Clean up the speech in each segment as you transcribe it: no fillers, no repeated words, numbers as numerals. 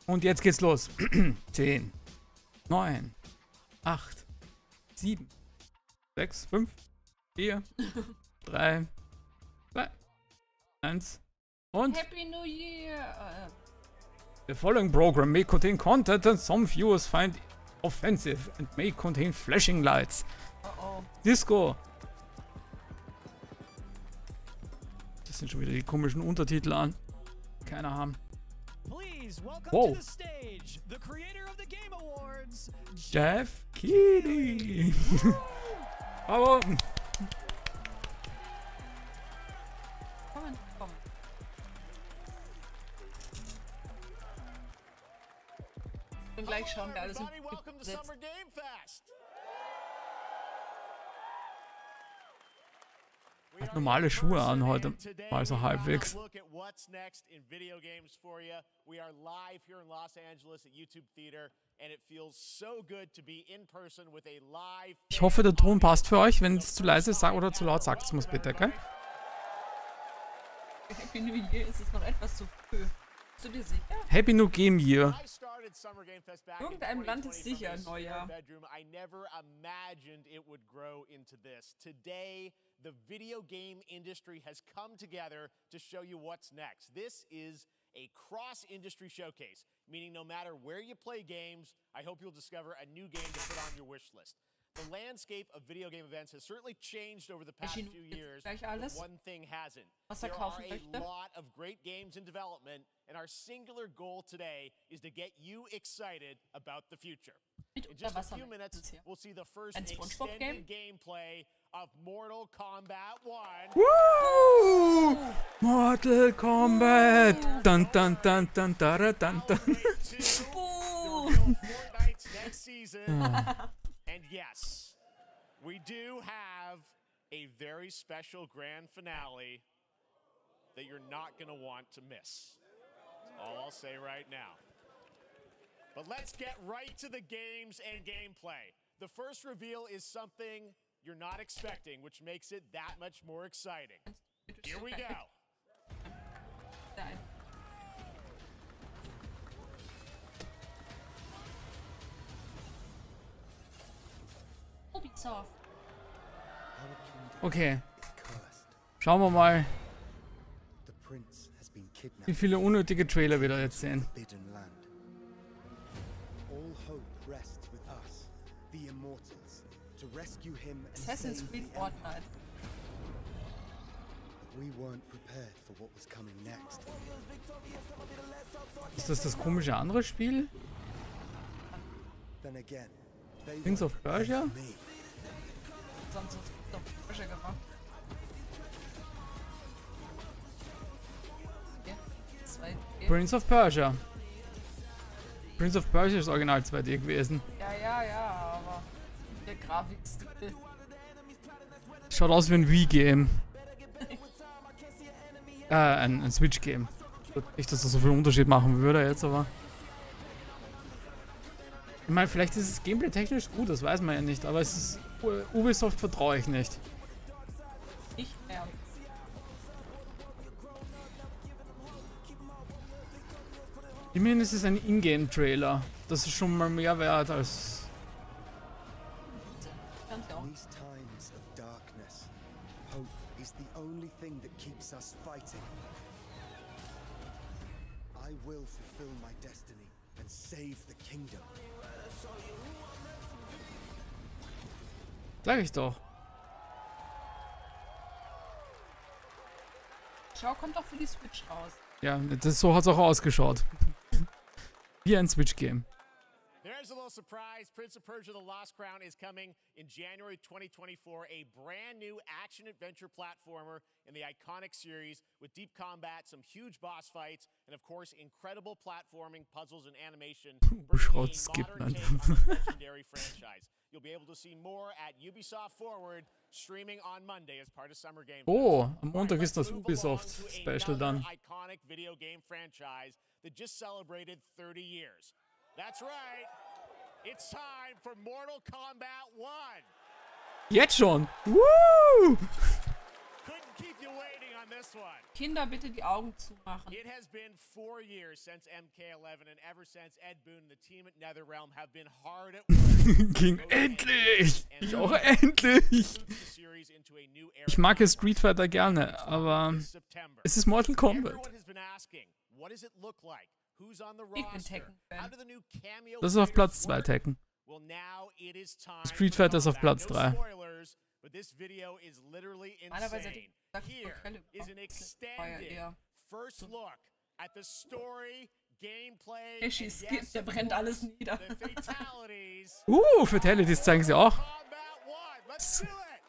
Und jetzt geht's los. 10, 9, 8, 7, 6, 5, 4, 3, 2, 1 und Happy New Year! the following program may contain content that some viewers find offensive and may contain flashing lights. Oh. Disco. Das sind schon wieder die komischen Untertitel an. Keiner haben. Wow. Jeff Keighley. Aber Kommen. Und gleich schauen wir alles umgesetzt. hat normale Schuhe an heute, mal so halbwegs. Ich hoffe, der Ton passt für euch. Wenn es zu leise ist oder zu laut, sagt es mir bitte, gell? Happy New Year, ist es noch etwas zu früh. Bist du dir sicher? Happy New Game Year. Irgendeinem Land ist sicher Neujahr. The video game industry has come together to show you what's next. This is a cross-industry showcase, meaning no matter where you play games, I hope you'll discover a new game to put on your wish list. The landscape of video game events has certainly changed over the past few years, but one thing hasn't. There are a lot of great games in development, and our singular goal today is to get you excited about the future. In just a few minutes, we'll see the first extended gameplay of Mortal Kombat 1. Woo! Mortal Kombat! Dun dun dun dun dun dun dun. Fortnite's next season. And yes, we do have a very special grand finale that you're not going to want to miss. That's all I'll say right now. But let's get right to the games and gameplay. The first reveal is something you're not expecting, which makes it that much more exciting. Here we go. Okay. Schauen wir mal, wie viele unnötige Trailer wir da jetzt sehen. Assassin's Creed Fortnite. Ist das komische andere Spiel? Prince of Persia? Sonst ist es doch Persia gemacht. Okay. Prince of Persia. Prince of Persia ist original 2D gewesen. Ja, aber der Grafikstil. Schaut aus wie ein Wii-Game. Ein Switch-Game. Nicht, dass das so viel Unterschied machen würde jetzt, aber... Ich meine, vielleicht ist es gameplay-technisch gut, das weiß man ja nicht, aber es ist... Ubisoft vertraue ich nicht. Nicht mehr. Immerhin ist es ein Ingame-Trailer. Das ist schon mal mehr wert als... Sag ich doch. Schau, kommt doch für die Switch raus. Ja, so hat es auch ausgeschaut. Wie ein Switch-Game. There's a little surprise. Prince of Persia: The Lost Crown is coming in January 2024. A brand new action-adventure platformer in the iconic series with deep combat, some huge boss fights, and of course, incredible platforming, puzzles, and animation. Legendary franchise. You'll be able to see more at Ubisoft Forward, streaming on Monday as part of Summer Game Fest. Oh, am Montag ist das Ubisoft Special dann. Iconic video game franchise that just celebrated 30 years. That's right. It's time for Mortal Kombat 1. Jetzt schon. Woo! Couldn't keep you waiting on this one. Kinder, bitte die Augen zumachen. It has been 4 years since MK11, and ever since Ed Boon and the team at NetherRealm have been hard at work. Ging endlich! Ich auch endlich! Ich mag ja Street Fighter gerne, aber es ist Mortal Kombat. Ich bin Tekken-Fan. Das ist auf Platz 2 Tekken. Street Fighter ist auf Platz 3. Normalerweise hätte ich gesagt, Quelle eher. Heshis Skin, der brennt alles nieder. Fatalities zeigen sie auch.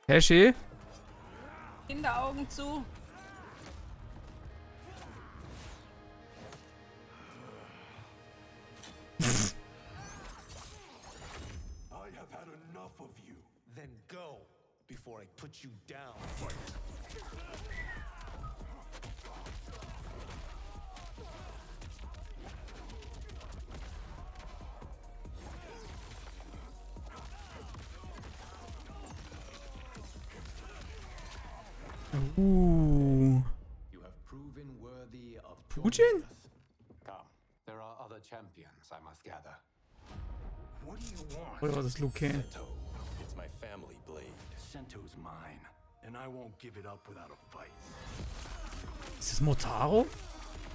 Heshi. Kinderaugen zu. I have had enough of you. Then go before I put you down. You have proven worthy of Fujin? Come, there are other champions I must gather. What do you want? Oder war das Liu Kang? It's my family blade. Sento's mine, and I won't give it up without a fight. Ist das Motaro?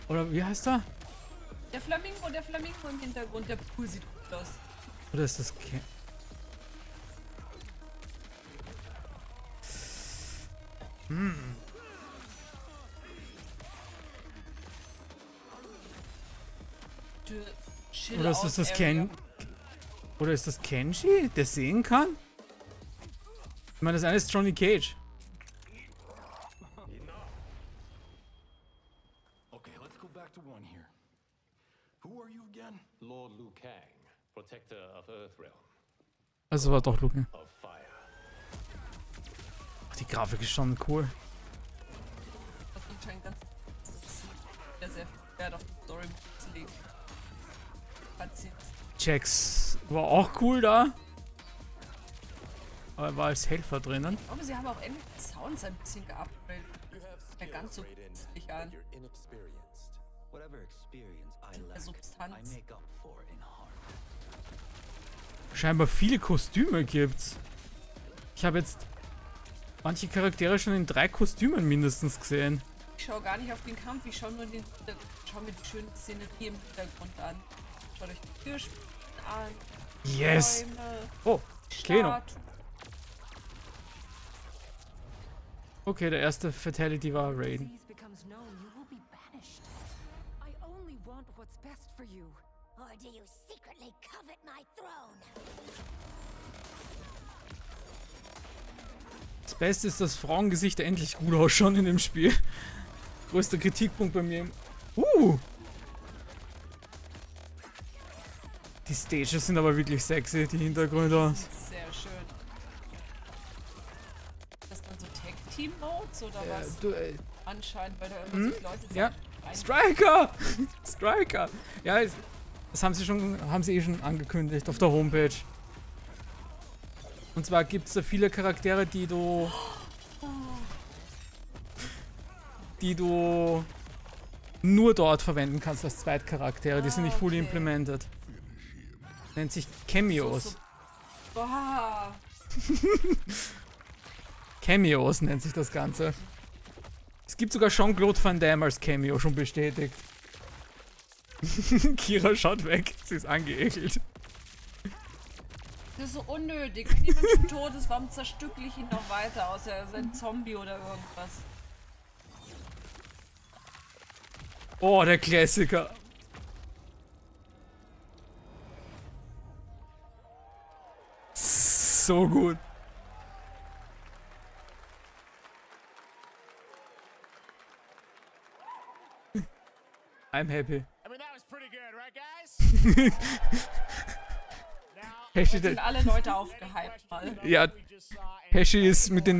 Oder wie heißt er? Der Flamingo im Hintergrund, der Pool sieht gut aus. Oder ist das Oder ist das Oder ist das Kenji, der sehen kann? Ich meine, das eine ist Johnny Cage. Okay, let's go back to one here. Who are you again? Lord Liu Kang, protector of Earthrealm, Also war doch Luke. of fire. Die Grafik ist schon cool. Das ist anscheinend ganz sehr viel Wert auf die Story zu legen. Jax war auch cool da. Aber er war als Helfer drinnen. Aber sie haben auch endlich die Sounds ein bisschen geupgradet. Ja, ganz so künstlich an. Der Substanz. Scheinbar viele Kostüme gibt's. Ich habe jetzt manche Charaktere schon in 3 Kostümen mindestens gesehen. Ich schaue gar nicht auf den Kampf, ich schaue nur schau mir die schöne Szenerie im Hintergrund an. Schaut euch die Türspitzen an. Yes! Bäume, Oh, Keno. Statuen. Okay, der erste Fatality war Raiden. Disease becomes known, you will be banished. I only want what's best for you. Or do you secretly covet my throne? Das Beste ist, dass Frauengesichter endlich gut ausschauen in dem Spiel. Größter Kritikpunkt bei mir. Die Stages sind aber wirklich sexy, die Hintergründe. Sehr schön. Ist das dann so Tag-Team-Modes oder was? Anscheinend, weil da immer so Leute Ja. rein- Striker! Striker! Ja, das haben sie eh schon angekündigt auf der Homepage. Und zwar gibt es da viele Charaktere, die du nur dort verwenden kannst als Zweitcharaktere. Die sind nicht fully okay. implemented. Nennt sich Cameos. So. Boah. Cameos nennt sich das Ganze. Es gibt sogar Jean-Claude Van Damme als Cameo, schon bestätigt. Kira schaut weg, sie ist angeekelt. Das ist so unnötig. Wenn jemand schon tot ist, warum zerstückle ich ihn noch weiter, außer er ist ein Zombie oder irgendwas? Oh, der Klassiker. So gut. I'm happy. I mean, that was pretty good, right, guys? Heshi, Sind alle Leute aufgehypt mal. ja, Heshi ist mit den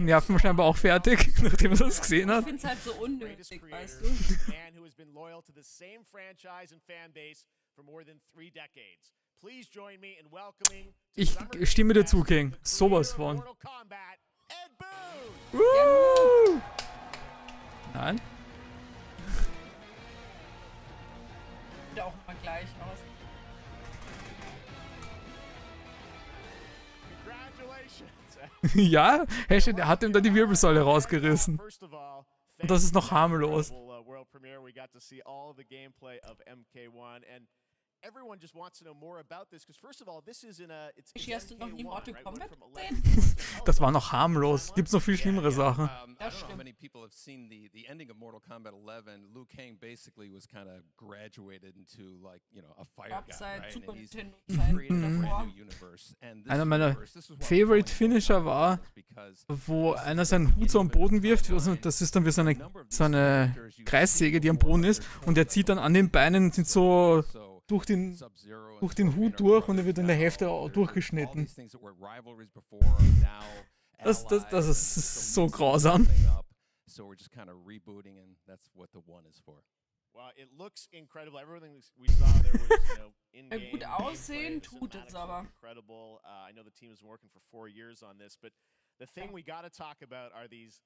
Nerven scheinbar auch fertig, nachdem er das gesehen Ich hat. finde es halt so unnötig, weißt du? Man who has been loyal to the same franchise and fan base for more than 3 decades. Please join me in welcoming to Ich Summer Game stimme dir zu, Fest, King. the Sowas creator of von. Mortal Kombat, Ed Boom! Woo! Nein? Sieht auch mal gleich aus. Congratulations. Ja, Hashtag, der hat ihm da die Wirbelsäule rausgerissen. First of all, Und das ist noch thanks to the harmlos. incredible, World premiere. We got to see all of the gameplay of MK1, and everyone just wants to know more about this because first of all, this is in a it's Hast du noch nie MK1, Mortal right? Kombat Went from gesehen? 11 Das war noch harmlos. Gibt's noch viel schlimmere Sachen. I don't know how stimmt. many people have seen the ending of Mortal Kombat 11. Liu Kang basically was kind of graduated into like, you know, a fire Gab guy, seit right? Super And he's Nintendo he Zeiten created a davor. brand new universe. And this Einer meiner universe, this is what Favorite we're Finisher going war, for because wo einer seinen Hut so am Boden wirft. Also das ist dann wie so eine Kreissäge, die am Boden ist. Und er zieht dann an den Beinen, sind so so durch den Sub-Zero durch and den Scorpion Hut are durch und er wird in der brothers Hälfte now. All durchgeschnitten. these things that were rivalries before are now Das ist allies, so and we grausam. split thing up. So we're just kind of rebooting, and that's what the one is for. Well, it looks incredible. Everything we saw there was, in-game Gut aussehen gameplay. The tut es cinematics aber. look incredible. I know the team has been working for 4 years on this, but the thing we got to talk about are these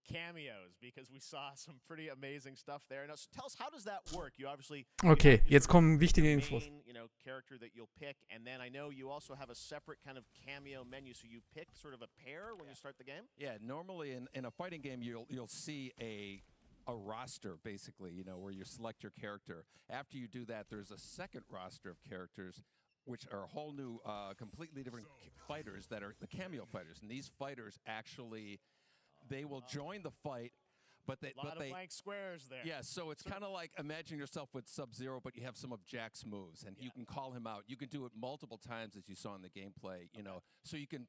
cameos because we saw some pretty amazing stuff there. Now, so tell us, how does that work? You obviously Okay, you jetzt sort of kommen wichtige the Infos. main, character that you'll pick, and then I know you also have a separate kind of cameo menu, so you pick sort of a pair when you start the game. Yeah, normally in a fighting game, you'll see a roster basically, where you select your character. After you do that, there's a second roster of characters, which are a whole new, completely different fighters that are the cameo fighters, and these fighters actually they will join the fight. But A lot of blank squares there. yeah, so it's kind of like imagine yourself with Sub-Zero, but you have some of Jack's moves, and you can call him out. You can do it multiple times, as you saw in the gameplay. So you can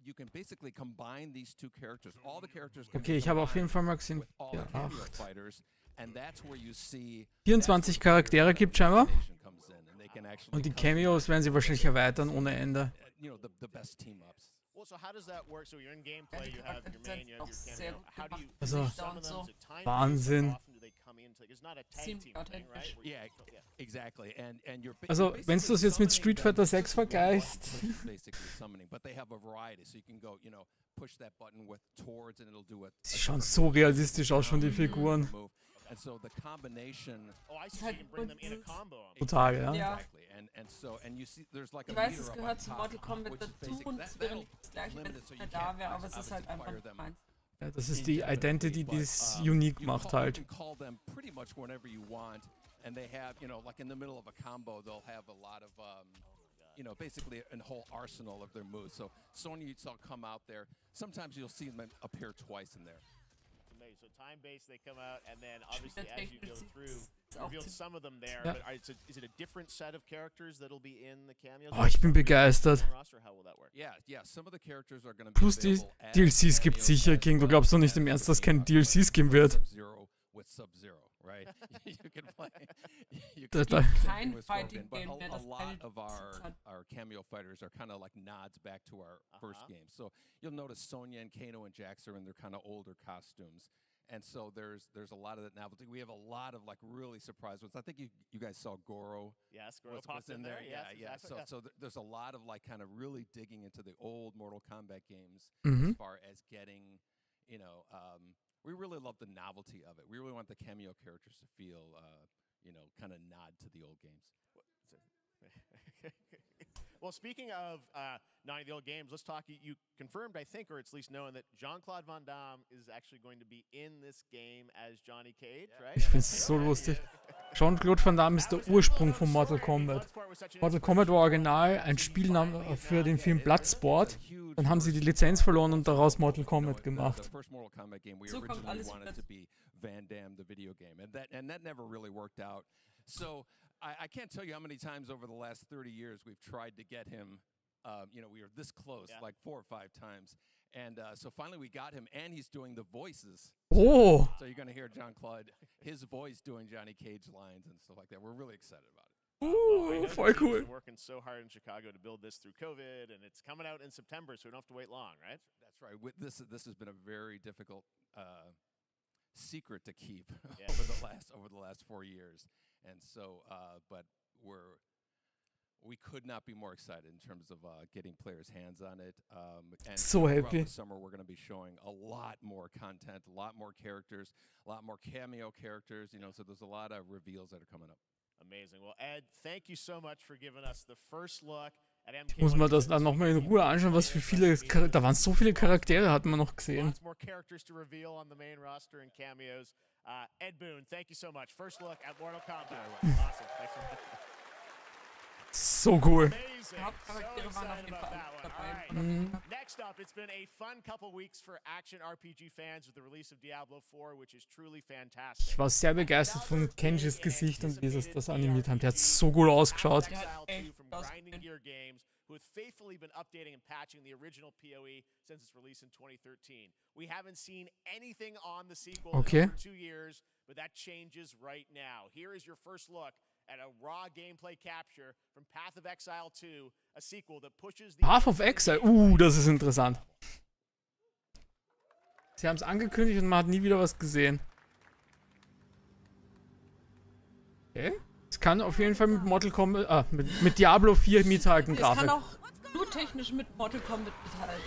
you can basically combine these two characters. All the characters. Can Okay, be ich habe auf jeden combined Fall mal gesehen, with all ja, the cameo 8. fighters, and that's where you see 24 Charaktere gibt scheinbar. comes in, and they can actually Und die customize, Cameos werden sie wahrscheinlich erweitern ohne Ende. the best team-ups. Well, so how does that work? So you're in gameplay, you have your main, you have your Sehr cameo. gut How do you? gemacht. Also, Some of them, so. is it time-based? Wahnsinn. How often do they come in? It's not a tag Ziemlich team thing, right? authentisch. Where you- Yeah, exactly. And you're Also, wenn du das jetzt mit Street Fighter 6 vergleichst. basically summoning, but they have a variety, so you can go, push that button with towards, and it'll do it. Sie schauen so realistisch aus, schon die Figuren. And so the combination. Oh, I see. So you can bring them in a combo. Total, ja. Ja. Exactly, and you see there's like a Ich weiß, meter es up gehört on zu top, Mortal Kombat which is dazu basic. und That- es wäre that'll nicht das gleiche, wenn limited, es so nicht you mehr da can't wäre, aber es obviously ist halt einfach fire nicht them meins. Ja, das ist die Identity, die es But, unique you macht call- halt. You can call them pretty much whenever you want, and they have, like in the middle of a combo, they'll have a lot of, basically a whole arsenal of their moves. So Sonya you saw come out there. Sometimes you'll see them appear twice in there. It's amazing. So time-based, they come out, and then obviously as you go through, Ist you auch reveal ziemlich- some of them there. Ja. But is it a different set of characters that'll be in the cameos? Oh, ich bin begeistert. Roster, how will that work? Yeah. Some of the characters are going to be Plus die available as DLCs gibt cameos sicher, as King. Du well glaubst doch nicht as im Ernst, the dass es keine game DLCs geben wird. Sub-Zero with Sub-Zero, right? you can play. You Da- can da- do Kein something with Scorpion, Fighting but Game mehr, a das lot keine of DLCs hat. our cameo fighters are kind of like nods back to our first game. So you'll notice Sonya and Kano and Jax are in their kind of older costumes. And so there's a lot of that novelty. We have a lot of like really surprise ones. I think you guys saw Goro. Yes, Goro was popped in there. Yeah, Yes, yeah. exactly. So there's a lot of like kind of really digging into the old Mortal Kombat games Mhm. as far as getting, we really love the novelty of it. We really want the cameo characters to feel, kind of nod to the old games. Well, speaking of not the old games, let's talk. You confirmed, I think, or it's at least known that Jean-Claude Van Damme is actually going to be in this game as Johnny Cage, right? Ich find's so lustig. Jean-Claude Van Damme ist der Ursprung von Mortal Kombat. Mortal Kombat war original ein Spielname für den Film Bloodsport. Dann haben sie die Lizenz verloren und daraus Mortal Kombat gemacht. The first Mortal Kombat game we So kommt originally alles wanted wieder. to be Van Damme the video game, and that never really worked out. So I can't tell you how many times over the last 30 years we've tried to get him. We were this close, like 4 or 5 times, and so finally we got him, and he's doing the voices. Oh, So you're gonna hear Jean-Claude, his voice doing Johnny Cage lines and stuff like that. We're really excited about it. voll cool. Been working so hard in Chicago to build this through COVID, and it's coming out in September, so we don't have to wait long, right? That's right. This has been a very difficult secret to keep Yeah. over the last 4 years, and so but we're we could not be more excited in terms of getting players' hands on it. And So throughout happy. the summer, we're going to be showing a lot more content, a lot more characters, a lot more cameo characters. You know, so there's a lot of reveals that are coming up. Amazing. Well, Ed, thank you so much for giving us the first look at MK. Muss man das dann nochmal in Ruhe anschauen, was für viele, da waren so viele Charaktere, hat man noch gesehen. Lots more characters to reveal on the main roster and cameos. Ed Boon, thank you so much. First look at Mortal Kombat. Awesome. Thanks so much. So cool. Amazing. Die Hauptcharaktere So waren auf excited jeden about Fall that one. dabei. All right. Next up, it's been a fun couple weeks for action RPG fans with the release of Diablo 4, which is truly fantastic. Ich war sehr begeistert von Kenjis Gesicht und wie sie das animiert haben. Der hat so gut ausgeschaut. Exile 2 echt from ausgesehen. Grinding Gear Games, who have faithfully been updating and patching the original PoE since its release in 2013. We haven't seen anything on the sequel Okay. in over 2 years, but that changes right now. Here is your first look at a raw gameplay capture from Path of Exile 2, a sequel that pushes the Path of Exile, das ist interessant. Sie haben es angekündigt und man hat nie wieder was gesehen. Okay. Es kann auf jeden Fall mit Mortal Kombat, mit Diablo 4 mithalten, Es kann Grafik. auch bluttechnisch mit Mortal Kombat mithalten.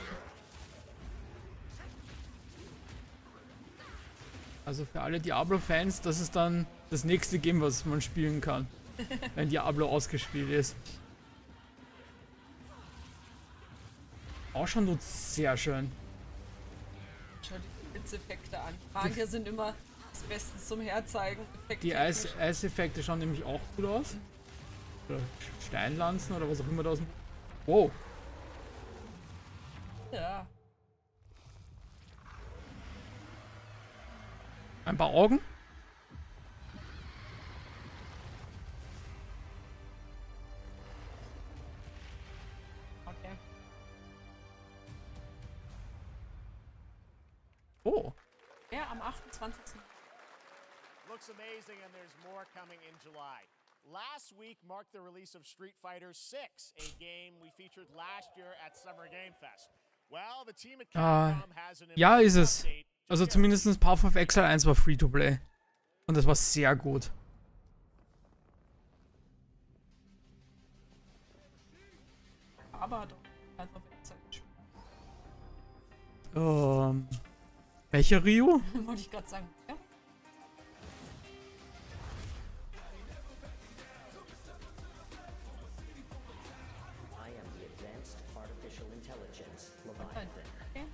Also für alle Diablo-Fans, das ist dann das nächste Game, was man spielen kann. Wenn Diablo ausgespielt ist. Auch schon tut sehr schön. Schau die Blitzeffekte an. Magier sind immer das Beste zum Herzeigen. Die Eiseffekte schauen nämlich auch gut aus. Oder Steinlanzen oder was auch immer da sind. Wow. Ja. Ein paar Augen. Okay. Oh. Ja, am 28. Looks amazing, and there's more coming in July. Last week marked the release of Street Fighter 6, a game we featured last year at Summer Game Fest. Well, the team at Capcom has an Ja, ist es. update. Also zumindest Path of Exile 1 war Free-to-Play. Und das war sehr gut. Aber hat auch einfach Zeit gespielt. Welcher Ryu? Wollte ich gerade sagen. Ja. Okay.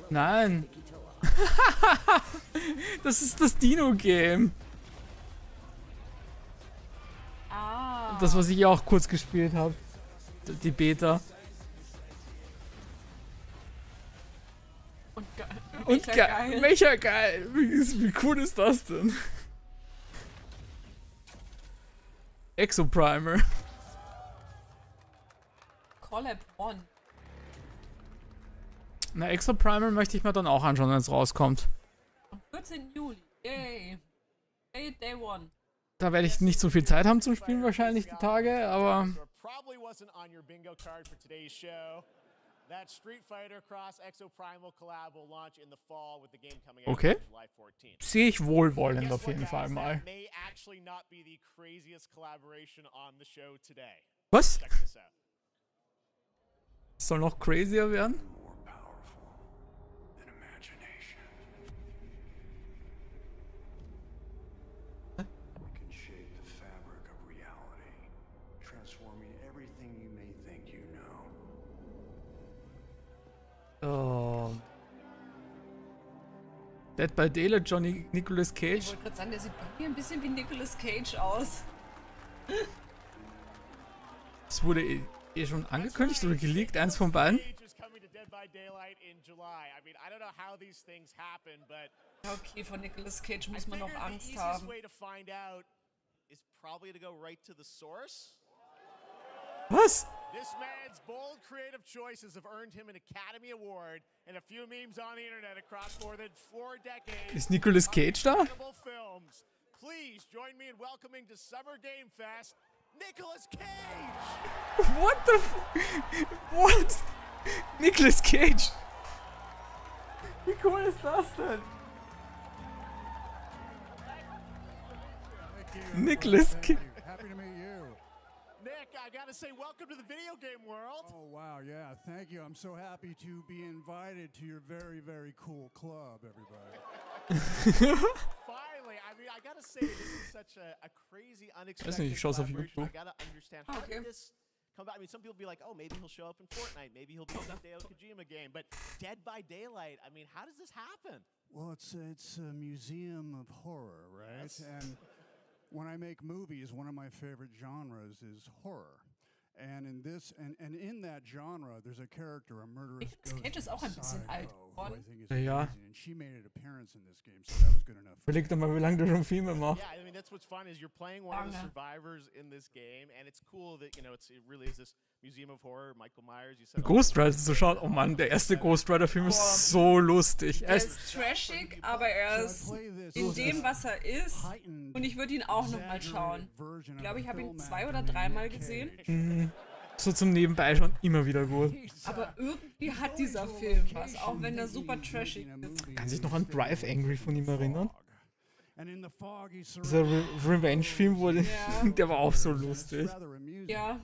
Nein. Das ist das Dino-Game. Ah. Das, was ich auch kurz gespielt habe. Die Beta. Und geil. Und geil. Mecha geil. Wie cool ist das denn? Exoprimer. Collab One. Na, Exoprimer möchte ich mir dann auch anschauen, wenn es rauskommt. Am 14. Juli. Yay. Day one. Da werde ich nicht so viel Zeit haben zum Spielen wahrscheinlich die Tage, aber So it probably wasn't on your bingo card for today's show. That Street Fighter Cross Exoprimal collab will launch in the fall with the game coming out Okay. on July 14th. sehe ich wohlwollend Guess auf jeden what, Fall guys? mal. That may actually not be the craziest collaboration on the show today. Was? Check this out. Soll noch crazier werden? More powerful than imagination. We can shape the fabric of reality, transforming everything you may think you know. Dead by Daylight, Nicolas Ich Cage. wollte gerade sagen, der sieht bei mir ein bisschen wie Nicolas Cage aus. Es wurde eh schon angekündigt oder geleakt, eins von beiden. Cage is coming to Dead by Daylight in July. I mean, I don't know how these things happen, but Okay, von Nicolas Cage I muss man noch figured the Angst easiest haben. way to find out is probably to go right to the source. Was? This man's bold creative choices have earned him an Academy Award and a few memes on the internet across more than 4 decades. Ist Nicolas Cage da? Incredible films. Please join me in welcoming to Summer Game Fest, Nicolas Cage. What the f... What? Nicolas Cage. Wie cool ist das denn? Nicolas Cage. Happy to meet you. Nick, Nick, I gotta say, welcome to the video game world. Oh, wow, yeah, thank you. I'm so happy to be invited to your very, very cool club, everybody. Finally, I mean, I gotta say, this is such a crazy, unexpected nicht, ich schau's auf collaboration. I YouTube. gotta understand, how did this come about? I mean, some people be like, oh, maybe he'll show up in Fortnite, maybe he'll be in a Hideo Kojima game, but Dead by Daylight, I mean, how does this happen? Well, it's a museum of horror, right? Yes. And when I make movies, one of my favorite genres is horror. And in this, and in that genre, there's a character, a murderous Nicolas Cage ist auch ein bisschen alt geworden. Ja. And she made an appearance in this game, so that was good enough. Überleg doch mal, wie lange du schon Filme machst. Yeah, I mean, that's what's fun is you're playing one of the survivors in this game, and it's cool that, you know, it really is this museum of horror. Michael Myers, you said. Ghost Rider zu schauen. Oh Mann, der erste Ghost Rider-Film ist so lustig. Er ist trashig, aber er ist in dem, was er ist. Und ich würde ihn auch nochmal schauen. Ich glaube, ich habe ihn 2 oder 3 Mal gesehen. So zum Nebenbei schon immer wieder gut. Aber irgendwie hat dieser Film was, auch wenn er super trashig ist. Kann sich noch an Drive Angry von ihm erinnern? And in the foggy Dieser Revenge-Film, der war auch so lustig. Ja.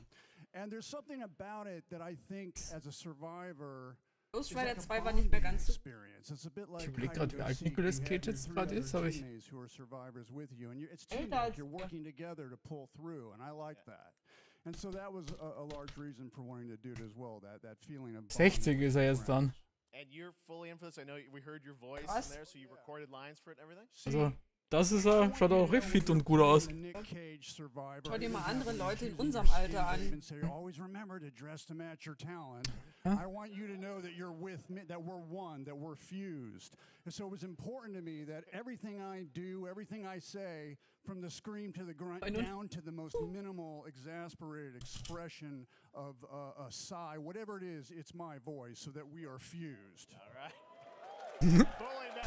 And there's something about it that I think as a survivor Ghost Rider 2 war nicht mehr ganz so. Ich überlege gerade, wie alt Nicolas Cage jetzt gerade ist, aber ich... Älter als you're working together to pull through, and I like that. And so that was a large reason for wanting to do it as well, that feeling of 60 ist er jetzt dann. And you're fully in for this. I know we heard your voice in there, so you recorded lines for it and everything. Also, das ist er, schaut auch richtig fit und gut aus. Schau dir mal andere Leute in unserem Alter an. Always remember to dress to match your talent. I want you to know that you're with me, that we're one, that we're fused. And so it was important to me that everything I do, everything I say, from the scream to the grunt, down to the most minimal, exasperated expression of a sigh, whatever it is, it's my voice, so that we are fused. All right.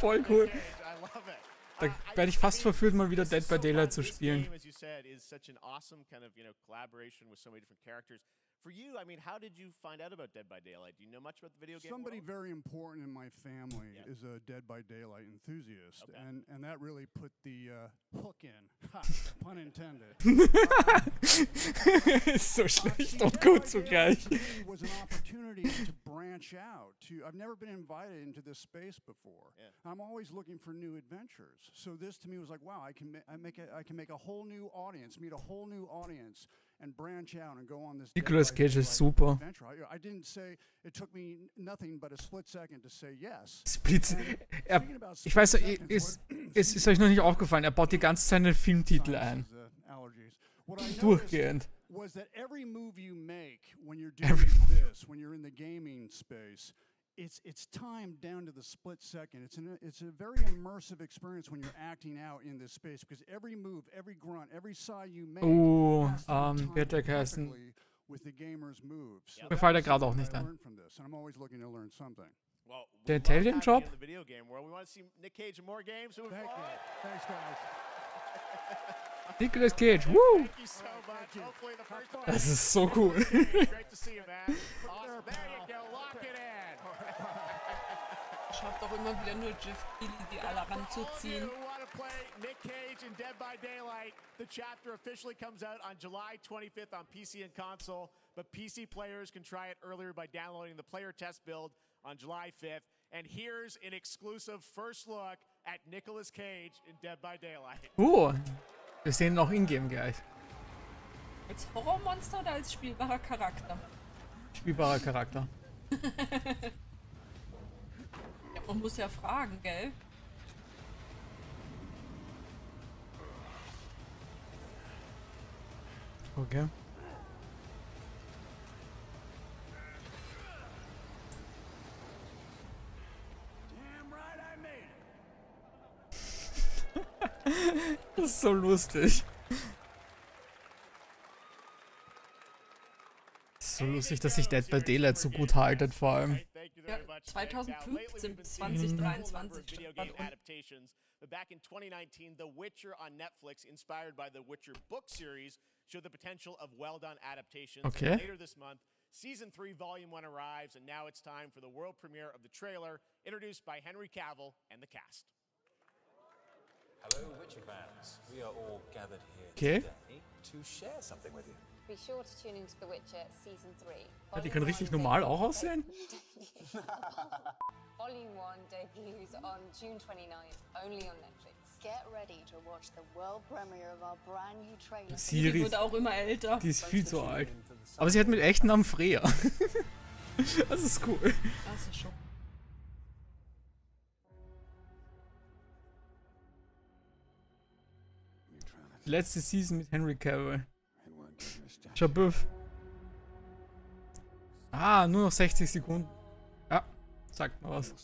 Voll cool. I love it. Da werde ich fast verführt, mal wieder Dead by Daylight zu spielen. This game, as you said, is such an awesome kind of, you know, collaboration with so many different characters. For you, I mean, how did you find out about Dead by Daylight? Do you know much about the video game Somebody world? very important in my family is a Dead by Daylight enthusiast, and that really put the hook in. Ha, pun intended. Ist so schlecht und gut zugleich. It was an opportunity to branch out. I've never been invited into this space before. I'm always looking for new adventures. So this to me was like, wow, I can make a whole new audience, meet a whole new audience. And branch out and go on this Nicolas Cage ist super. I didn't say it took me nothing but a split second to say yes. Split. Ich weiß, es ist euch noch nicht aufgefallen, er baut die ganze Zeit seine Filmtitel ein. Durchgehend. Was that every move you make when you're doing this, when you're in the gaming space, it's timed down to the split second. It's a very immersive experience when you're acting out in this space because every move, every grunt, every sigh you make wie hat der geheißen? with the gamer's moves. Mir fällt er gerade auch nicht ein. I'm always looking to learn something. Well, Der Italian Job? in the video game world. We want to see Nick Cage in more games. Thank you. Thanks, guys. Nicolas Cage, woo! Thank you so much. Hopefully the first time. Das ist so cool. Great to see you, man. Awesome. There you go. Lock it in. Schafft doch immer wieder nur Jeff Keighley, die alle ranzuziehen. Who want to play Nick Cage in Dead by Daylight? The chapter officially comes out on July 25th on PC and console, but PC players can try it earlier by downloading the player test build on July 5th. And here's an exclusive first look at Nicolas Cage in Dead by Daylight. Wir sehen ihn auch in-game gleich. Als Horrormonster oder als spielbarer Charakter? Spielbarer Charakter. Ja, man muss ja fragen, gell? Okay. Das ist so lustig. So lustig, dass sich Dead by Daylight so gut haltet, vor allem. Ja, 2015 bis 2023 stand adaptations. But back in 2019, The Witcher on Netflix, inspired by the Witcher book series, showed the potential of well-done adaptations. Okay. Later this month, Season 3, Volume 1 arrives, and now it's time for the world premiere of the trailer, introduced by Henry Cavill and the cast. Hello, Witcher fans. We are all gathered here Okay. today to share something with you. Be sure to tune into The Witcher Season 3. Ja, die kann richtig normal auch aussehen. Volume 1 debuts on June 29th, only on Netflix. Get ready to watch the world premiere of our brand new trailer. Die Siri, wird auch immer älter. die ist viel zu alt. Aber sie hat mit echten Namen Freya. Das ist cool. Das ist schon. Die letzte Season mit Henry Cavill. Chabuff. Ah, nur noch 60 Sekunden. Ja, sagt mal was.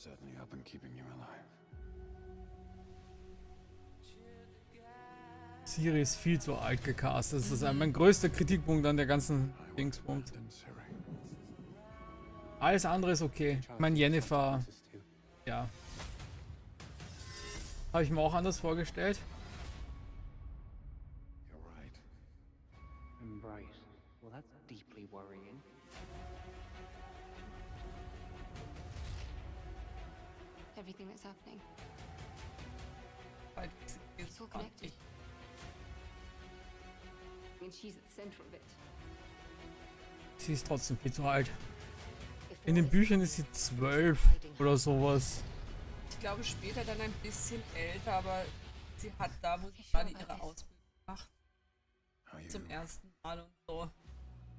Siri ist viel zu alt gecastet. Das ist mein größter Kritikpunkt an der ganzen Dingspunkt. Alles andere ist okay. Ich meine, Jennifer, ja. Habe ich mir auch anders vorgestellt. Well, that's deeply worrying. Everything that's happening. It's all connected. And she's at the center of it. Sie ist trotzdem viel zu alt. In den Büchern ist sie 12 oder sowas. Ich glaube später dann ein bisschen älter, aber sie hat da, wo sie gerade ihre Ausbildung macht. Zum ersten Mal und so.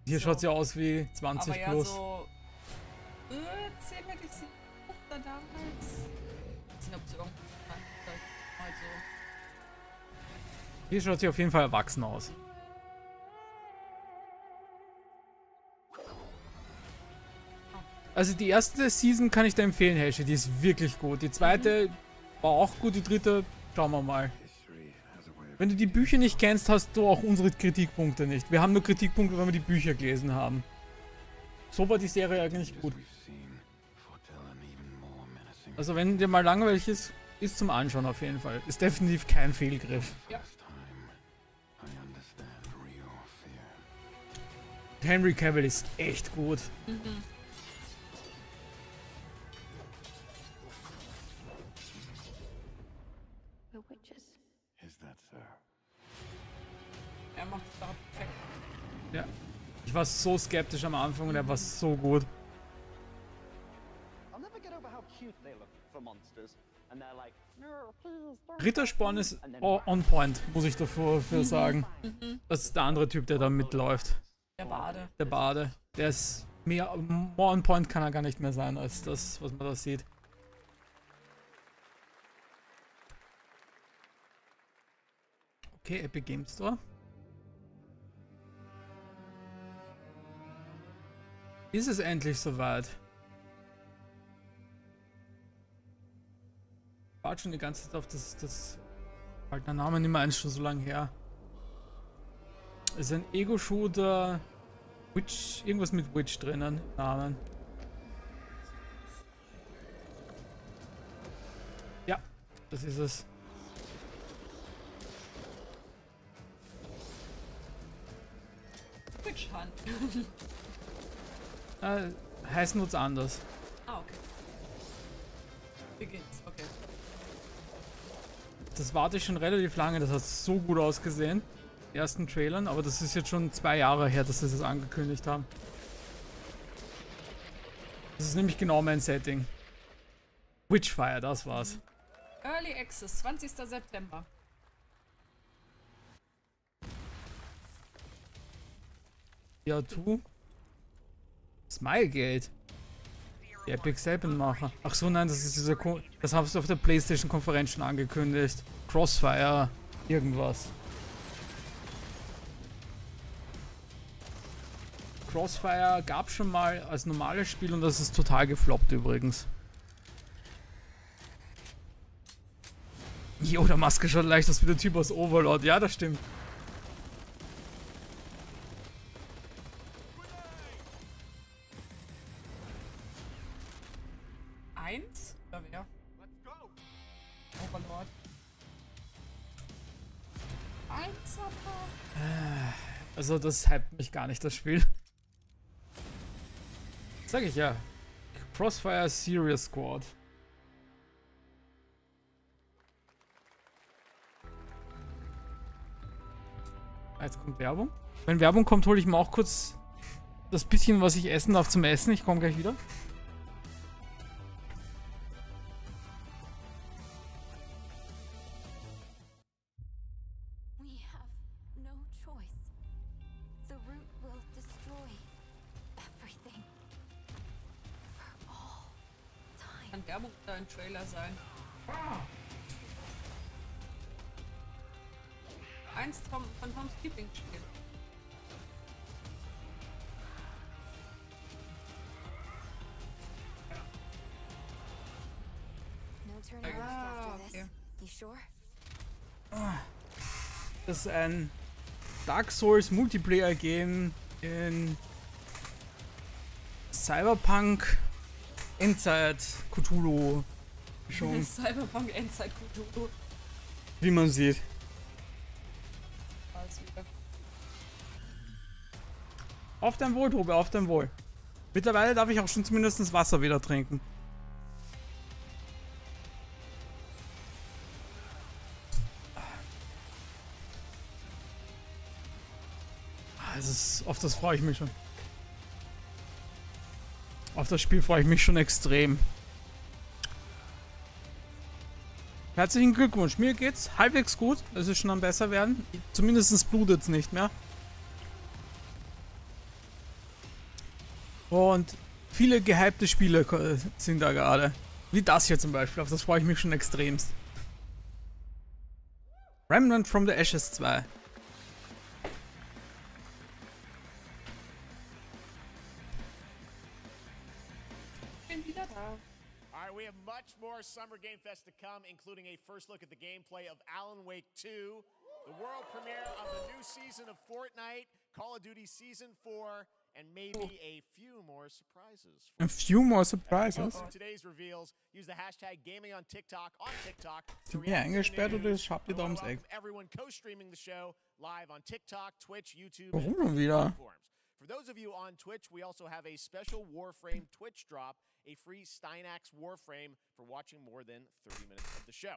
Hier schaut sie aus wie 20 aber ja, plus. so 10 hätte ich sie da damals. Ich weiß nicht, ob sie irgendwann mal so. Hier schaut sie auf jeden Fall erwachsen aus. Also die erste Season kann ich dir empfehlen, Hesche, die ist wirklich gut. Die zweite war auch gut, die dritte schauen wir mal. Wenn du die Bücher nicht kennst, hast du auch unsere Kritikpunkte nicht. Wir haben nur Kritikpunkte, wenn wir die Bücher gelesen haben. So war die Serie eigentlich gut. Also wenn dir mal langweilig ist, ist zum Anschauen auf jeden Fall. Ist definitiv kein Fehlgriff. Ja. Henry Cavill ist echt gut. Mhm. Er macht es da perfekt. Ja. Ich war so skeptisch am Anfang und er war so gut. Rittersporn ist on point, muss ich dafür sagen. Das ist der andere Typ, der da mitläuft. Der Bade. Der Bade. Der ist mehr more on point kann er gar nicht mehr sein als das, was man da sieht. Okay, Epic Games Store. Ist es endlich soweit? Ich warte schon die ganze Zeit auf das halt der Name nicht mehr ein, schon so lange her. Es ist ein Ego-Shooter. Witch, irgendwas mit Witch drinnen. Namen. Ja, das ist es. Witch Hunt. Heißt nur anders. Ah, okay. Beginnt's, okay. Das warte ich schon relativ lange, das hat so gut ausgesehen. Die ersten Trailern, aber das ist jetzt schon 2 Jahre her, dass sie das angekündigt haben. Das ist nämlich genau mein Setting. Witchfire, das war's. Early Access, 20. September. Ja, du. Smilegate. Die Epic Seven-Macher. Ach so, nein, das ist dieser das haben sie auf der PlayStation-Konferenz schon angekündigt. Crossfire, irgendwas. Crossfire gab schon mal als normales Spiel und das ist total gefloppt übrigens. Jo, der Maske schaut leicht aus wie der Typ aus Overlord. Ja, das stimmt. Oder wer? Overlord. Also das hypt mich gar nicht, das Spiel. Sag ich ja. Crossfire Serious Squad. Jetzt kommt Werbung. Wenn Werbung kommt, hole ich mir auch kurz das bisschen, was ich essen darf, zum Essen. Ich komme gleich wieder. We have no choice. The root will destroy everything. For all time. Kann Werbung oder ein Trailer sein? Eins von Toms Lieblingsspiel. No turning back after this. Okay. You sure? Das ist ein Dark Souls Multiplayer Game in Cyberpunk Endzeit Cthulhu schon, Cyberpunk Endzeit Cthulhu. wie man sieht. Alles wieder. Auf dein Wohl, Tobi, auf dein Wohl. Mittlerweile darf ich auch schon zumindest das Wasser wieder trinken. Auf das freue ich mich schon. Auf das Spiel freue ich mich schon extrem. Herzlichen Glückwunsch. Mir geht's halbwegs gut. Es ist schon am besser werden. Zumindest blutet es nicht mehr. Und viele gehypte Spiele sind da gerade. Wie das hier zum Beispiel. Auf das freue ich mich schon extremst. Remnant from the Ashes 2. All right, we have much more Summer Game Fest to come, including a first look at the gameplay of Alan Wake 2, the world premiere of the new season of Fortnite, Call of Duty Season 4, and maybe a few more surprises. A few more surprises? Today's reveals, use the hashtag gaming on TikTok Sind wir eingesperrt oder habt ihr da ums Eck? everyone co-streaming the show live on TikTok, Twitch, YouTube, Warum nun wieder? For those of you on Twitch, we also have a special Warframe Twitch drop, a free Steinax Warframe for watching more than 30 minutes of the show.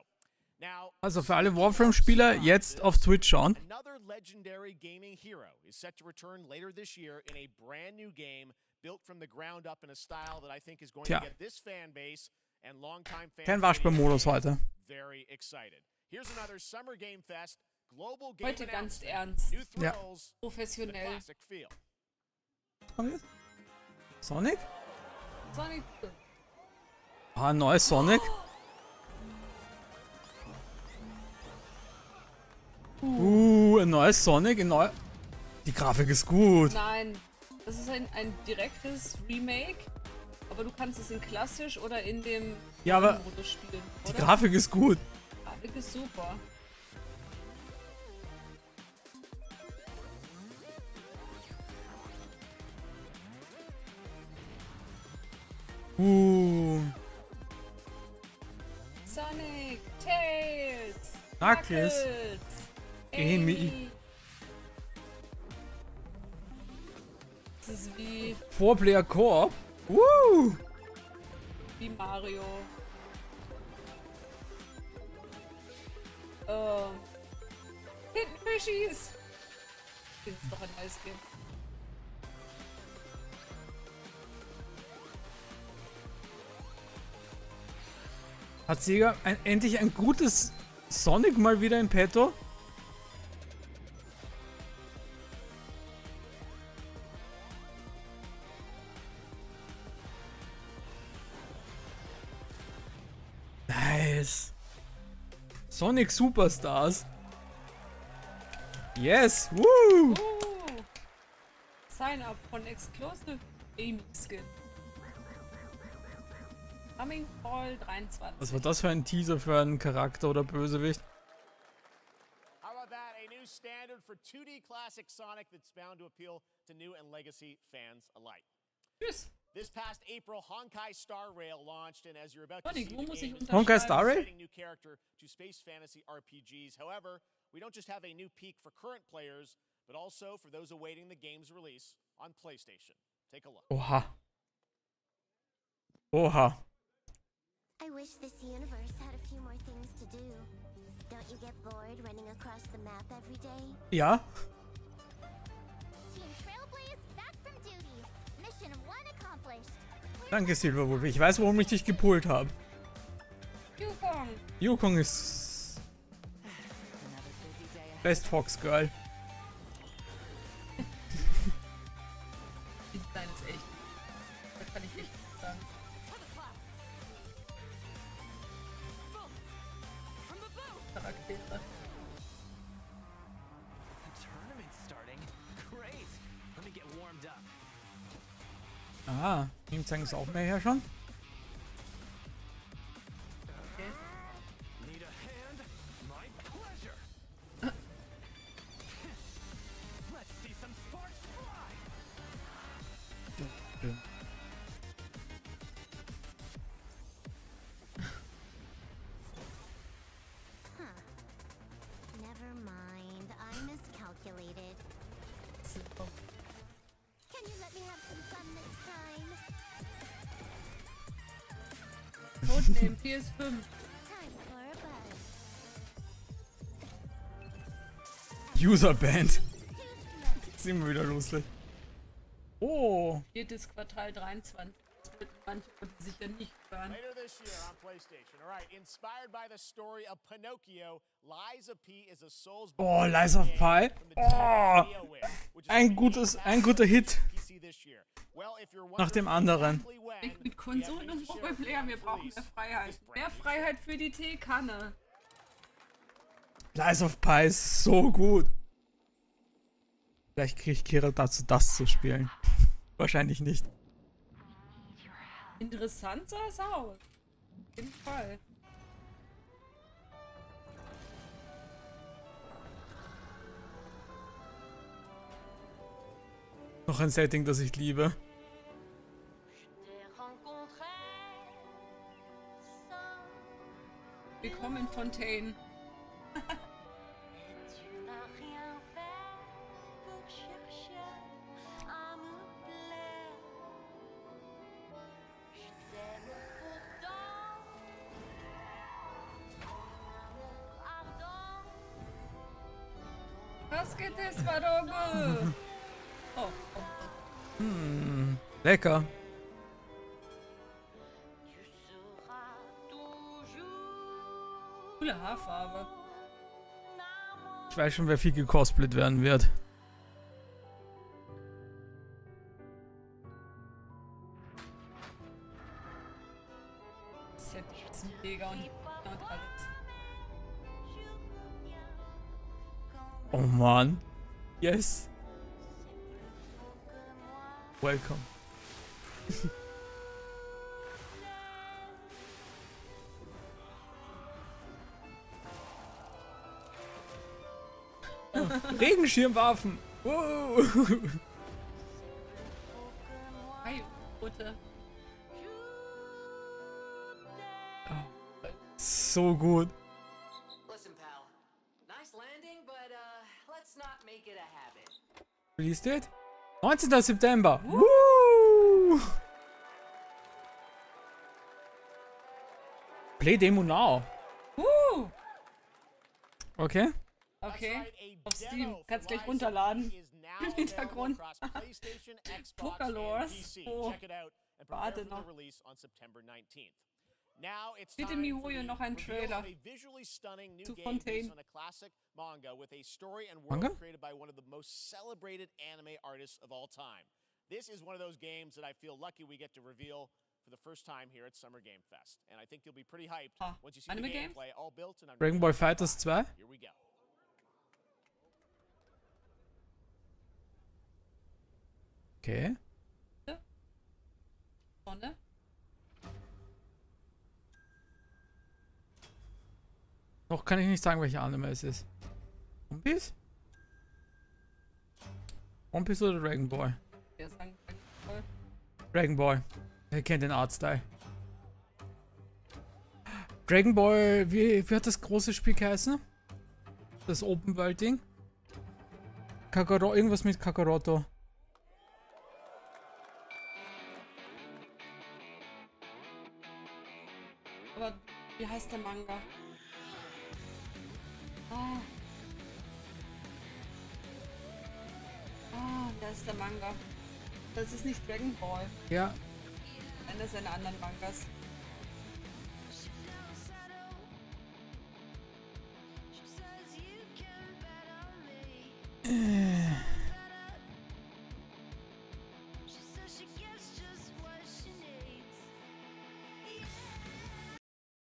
Now, Also für alle Warframe-Spieler jetzt auf Twitch schauen. another legendary gaming hero is set to return later this year in a brand new game built from the ground up in a style that I think is going Tja. to get this fan base and longtime fans Kein Waschbärmodus heute. very excited. Here's another Summer Game Fest global game Heute ganz announcement. ernst. New Ja. thrills, the Professionell. classic feel. Kommt jetzt? Sonic? Sonic. Ah, neues Sonic? Ein neues Sonic, Die Grafik ist gut. Nein, das ist ein direktes Remake, aber du kannst es in klassisch oder in dem Ja, aber Modus spielen, die oder? Grafik ist gut. Die Grafik ist super. Sonic, Tails, Knuckles, Amy. Das ist wie Four-Player Koop. wie Mario. Hidden Fishies. Das ist doch ein neues Game. Hat Sega endlich ein gutes Sonic mal wieder in petto? Nice. Sonic Superstars. Yes. Woo. Sign up von Exclusive Amy Skin. Coming Fall 23. Was war das für ein Teaser für einen Charakter oder Bösewicht? How about that? A new standard for 2D classic Sonic that's bound to appeal to new and legacy fans alike. Tschüss. This past April, Honkai Star Rail launched, and as you're about to Sonic, see, wo the muss ich game is Honkai an Star Rail? exciting new character to space fantasy RPGs. However, we don't just have a new peak for current players, but also for those awaiting the game's release on PlayStation. Take a look. Oha. Oha. I wish this universe had a few more things to do. Don't you get bored running across the map every day? Ja. Danke, Silverwolf. Ich weiß, warum ich dich gepult habe. Yukong. Yukong ist Best Fox Girl. Die Design ist echt. Da kann ich echt nicht sagen. Charaktere. Ah, ihm zeigen es auch mehr her schon. Never mind, I miscalculated. Can you let me have some fun this time? Codename PS5. Time for a buzz. Userband. Ist immer wieder lustig. Oh. Viertes Quartal 23. Das wird manche sicher nicht hören. Later this year on PlayStation. All right, inspired by the story of Pinocchio, Lies of P is a Soulsborne. Oh, Lies of Pi. Oh. Ein guter Hit. Nach dem anderen. Nicht mit Konsolen und Mobile-Player, wir brauchen mehr Freiheit. Mehr Freiheit für die Teekanne. Lies of Pi ist so gut. Vielleicht kriege ich Kira dazu, das zu spielen. Wahrscheinlich nicht. Interessant sah es aus. Auf jeden Fall. Noch ein Setting, das ich liebe. Willkommen in Fontaine. Was geht es, Wadogo? Oh. Lecker. Coole Haarfarbe. Ich weiß schon, wer viel gecosplayt werden wird. Set ist mega und alles. Oh Mann. Yes. Welcome. Oh, Regenschirmwaffen. Wow. Hi, Rote. So gut. Listen, pal. Nice landing, but let's not make it a habit. Release date? 19. September. Woo! Play Demo now. Okay. Okay. Auf Steam. Kannst gleich runterladen. Im Hintergrund. Pokerlores. Oh. Warte noch. Bitte MiHoYo noch ein Trailer zu Fontaine. Manga? This is one of those games that I feel lucky we get to reveal for the first time here at Summer Game Fest. And I think you'll be pretty hyped once you see the gameplay all built and Dragon Ball Fighters 2. Here we go. Okay. Sonne. Noch kann ich nicht sagen, welche Anime es ist. One Piece? One Piece oder Dragon Ball? Wir sagen voll. Dragon Ball. Ihr kennt den Artstyle. Dragon Ball, wie hat das große Spiel geheißen? Das Open World Ding? Kakaroto, irgendwas mit Kakaroto. Aber wie heißt der Manga? Ah. Ah, da ist der Manga. Das ist nicht Dragon Ball. Ja. einer seiner anderen Mangas.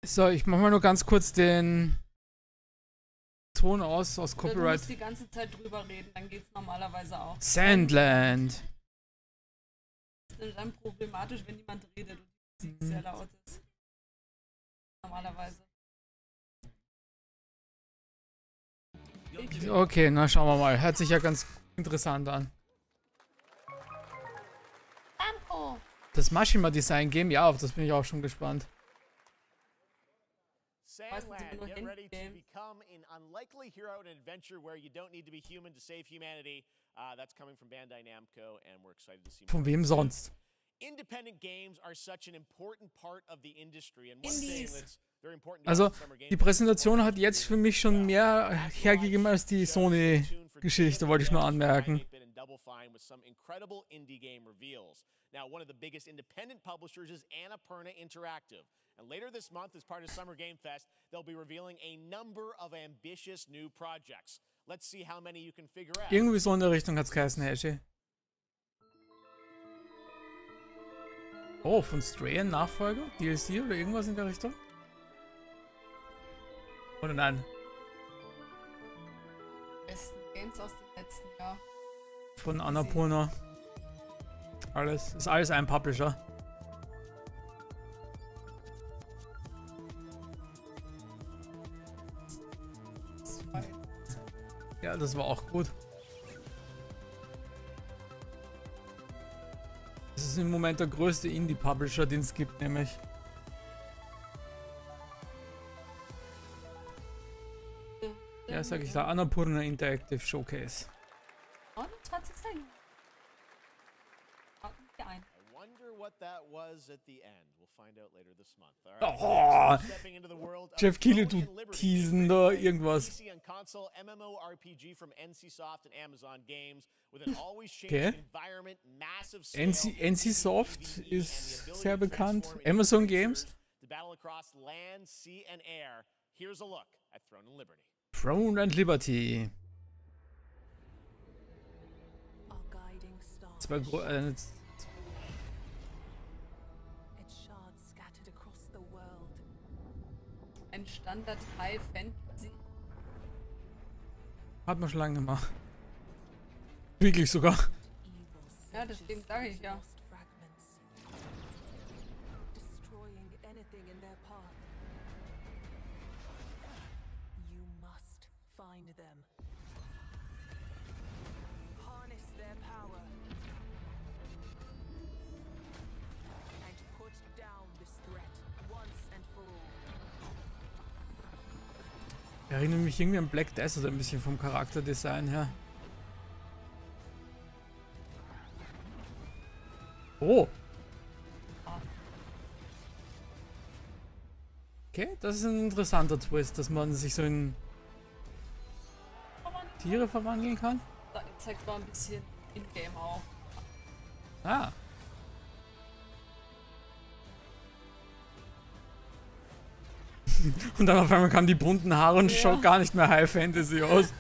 So, ich mach mal nur ganz kurz den Ton aus Du Copyright. musst die ganze Zeit drüber reden, dann geht's normalerweise auch. Sandland. Das ist dann problematisch, wenn niemand redet und die Musik sehr laut ist. Normalerweise. Okay, na schauen wir mal. Hört sich ja ganz interessant an. Das Mashima Design Game, ja, auf das bin ich auch schon gespannt. Sandland, get ready to become an unlikely hero in an adventure where you don't need to be human to save humanity. That's coming from Bandai Namco, and we're excited to see more. Von wem sonst? Independent games are such an important part of the industry, and one thing that's very important. Also, die Präsentation hat jetzt für mich schon mehr hergegeben als die Sony-Geschichte, wollte ich nur anmerken. Now, one of the biggest independent publishers is Annapurna Interactive. And later this month, as part of Summer Game Fest, they'll be revealing a number of ambitious new projects. Let's see how many you can figure out. Irgendwie so in der Richtung hat's geheißen, Hashi. Oh, von Stray ein Nachfolger? DLC oder irgendwas in der Richtung? Oder nein? Besten Games aus dem letzten Jahr. Von Annapurna. Alles. Ist alles ein Publisher. Ja, das war auch gut. Das ist im Moment der größte Indie-Publisher, den es gibt, nämlich. Ja, sag ich da. Annapurna Interactive Showcase. 29. I wonder what that was at the end. We'll find out later this month. Oh, Jeff Keighley, du teasen da irgendwas. PC and console MMORPG from NCSoft and Amazon Games with an always Okay. changing environment, massive scale, NCSoft ist sehr bekannt. Amazon Games. to battle across land, sea and air. Here's a look at Throne and Liberty. Throne and Liberty. Zwei Ein Standard High Fantasy. hat man schon lange nicht mehr. Wirklich sogar. Ja, deswegen sage ich ja. Erinnert mich irgendwie an Black Desert ein bisschen vom Charakterdesign her. Oh. Okay, das ist ein interessanter Twist, dass man sich so in Tiere verwandeln kann. Da zeigt mal ein bisschen in-game auch. Ah. Und dann auf einmal kamen die bunten Haare und schaut gar nicht mehr High Fantasy aus.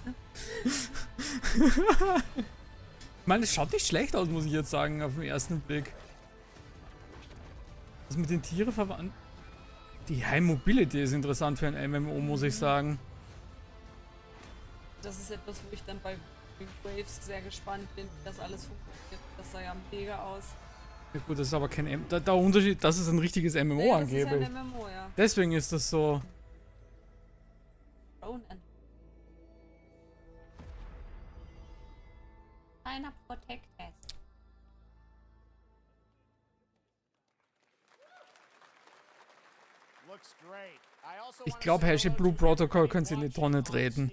Ich meine, es schaut nicht schlecht aus, muss ich jetzt sagen, auf den ersten Blick. Das mit den Tieren verwandt. Die High Mobility ist interessant für ein MMO, muss ich sagen. Das ist etwas, wo ich dann bei Waves sehr gespannt bin, wie das alles funktioniert. Das sah ja mega aus. Ja gut, das ist aber kein der Unterschied, das ist ein richtiges MMO Nee, das angeblich. ist ein MMO, ja. Deswegen ist das so. Einer Protect Test. Ich glaube, Hashi Blue Protocol können sie in die Tonne treten.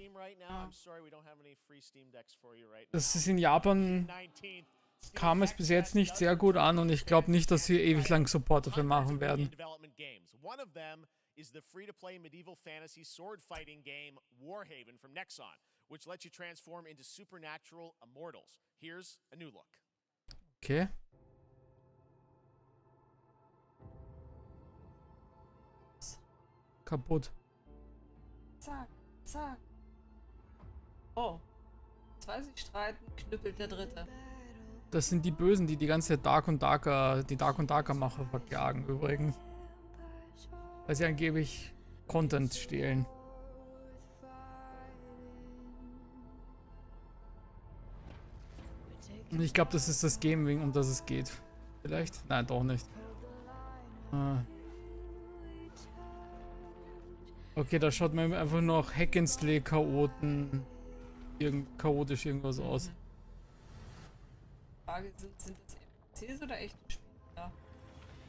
Das ist in Japan, kam es bis jetzt nicht sehr gut an und ich glaube nicht, dass sie ewig lang Support dafür machen werden. One of them is the free-to-play medieval fantasy sword fighting game Warhaven from Nexon, which lets you transform into supernatural immortals. Here's a new look. Okay. kaputt. Zack, zack. Oh. Zwei sich streiten, knüppelt der Dritte. Das sind die Bösen, die die ganze Dark und Darker, die Dark und Darker Macher verklagen übrigens. Weil sie angeblich Content stehlen. Und ich glaube, das ist das Gaming, um das es geht. Vielleicht? Nein, doch nicht. Okay, da schaut man einfach noch Hack and Slay Chaoten. Chaotisch irgendwas aus. Frage, sind das NPCs oder echte Spieler?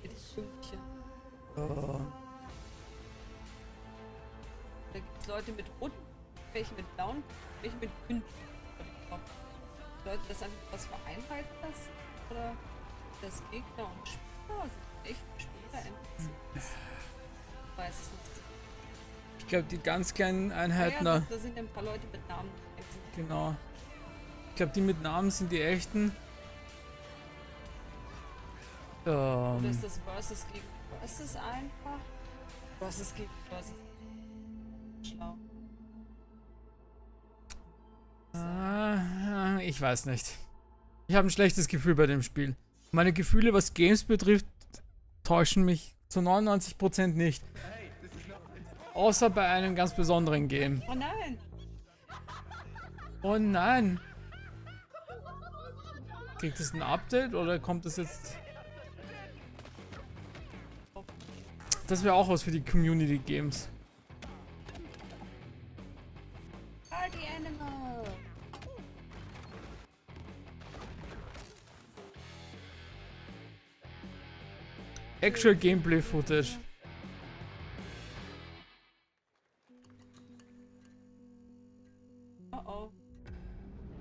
Die Pünktchen. Da gibt es Leute mit roten, welche mit blauen, welche mit grünen. Leute, das einfach was vereinheiten lassen? Oder das Gegner und Spieler? Sind echte Spieler NPCs? Ich weiß es nicht. Ich glaube, die ganz kleinen Einheiten. Ja, da sind ja ein paar Leute mit Namen. Genau. Ich glaube, die mit Namen sind die echten. Oder ist das Versus gegen Versus einfach? Versus gegen Versus. Schlau. Ich weiß nicht. Ich habe ein schlechtes Gefühl bei dem Spiel. Meine Gefühle, was Games betrifft, täuschen mich zu 99% nicht. Außer bei einem ganz besonderen Game. Oh nein! Oh nein! Kriegt es ein Update oder kommt es jetzt... Das wäre auch was für die Community Games. Party Animal! Actual Gameplay Footage.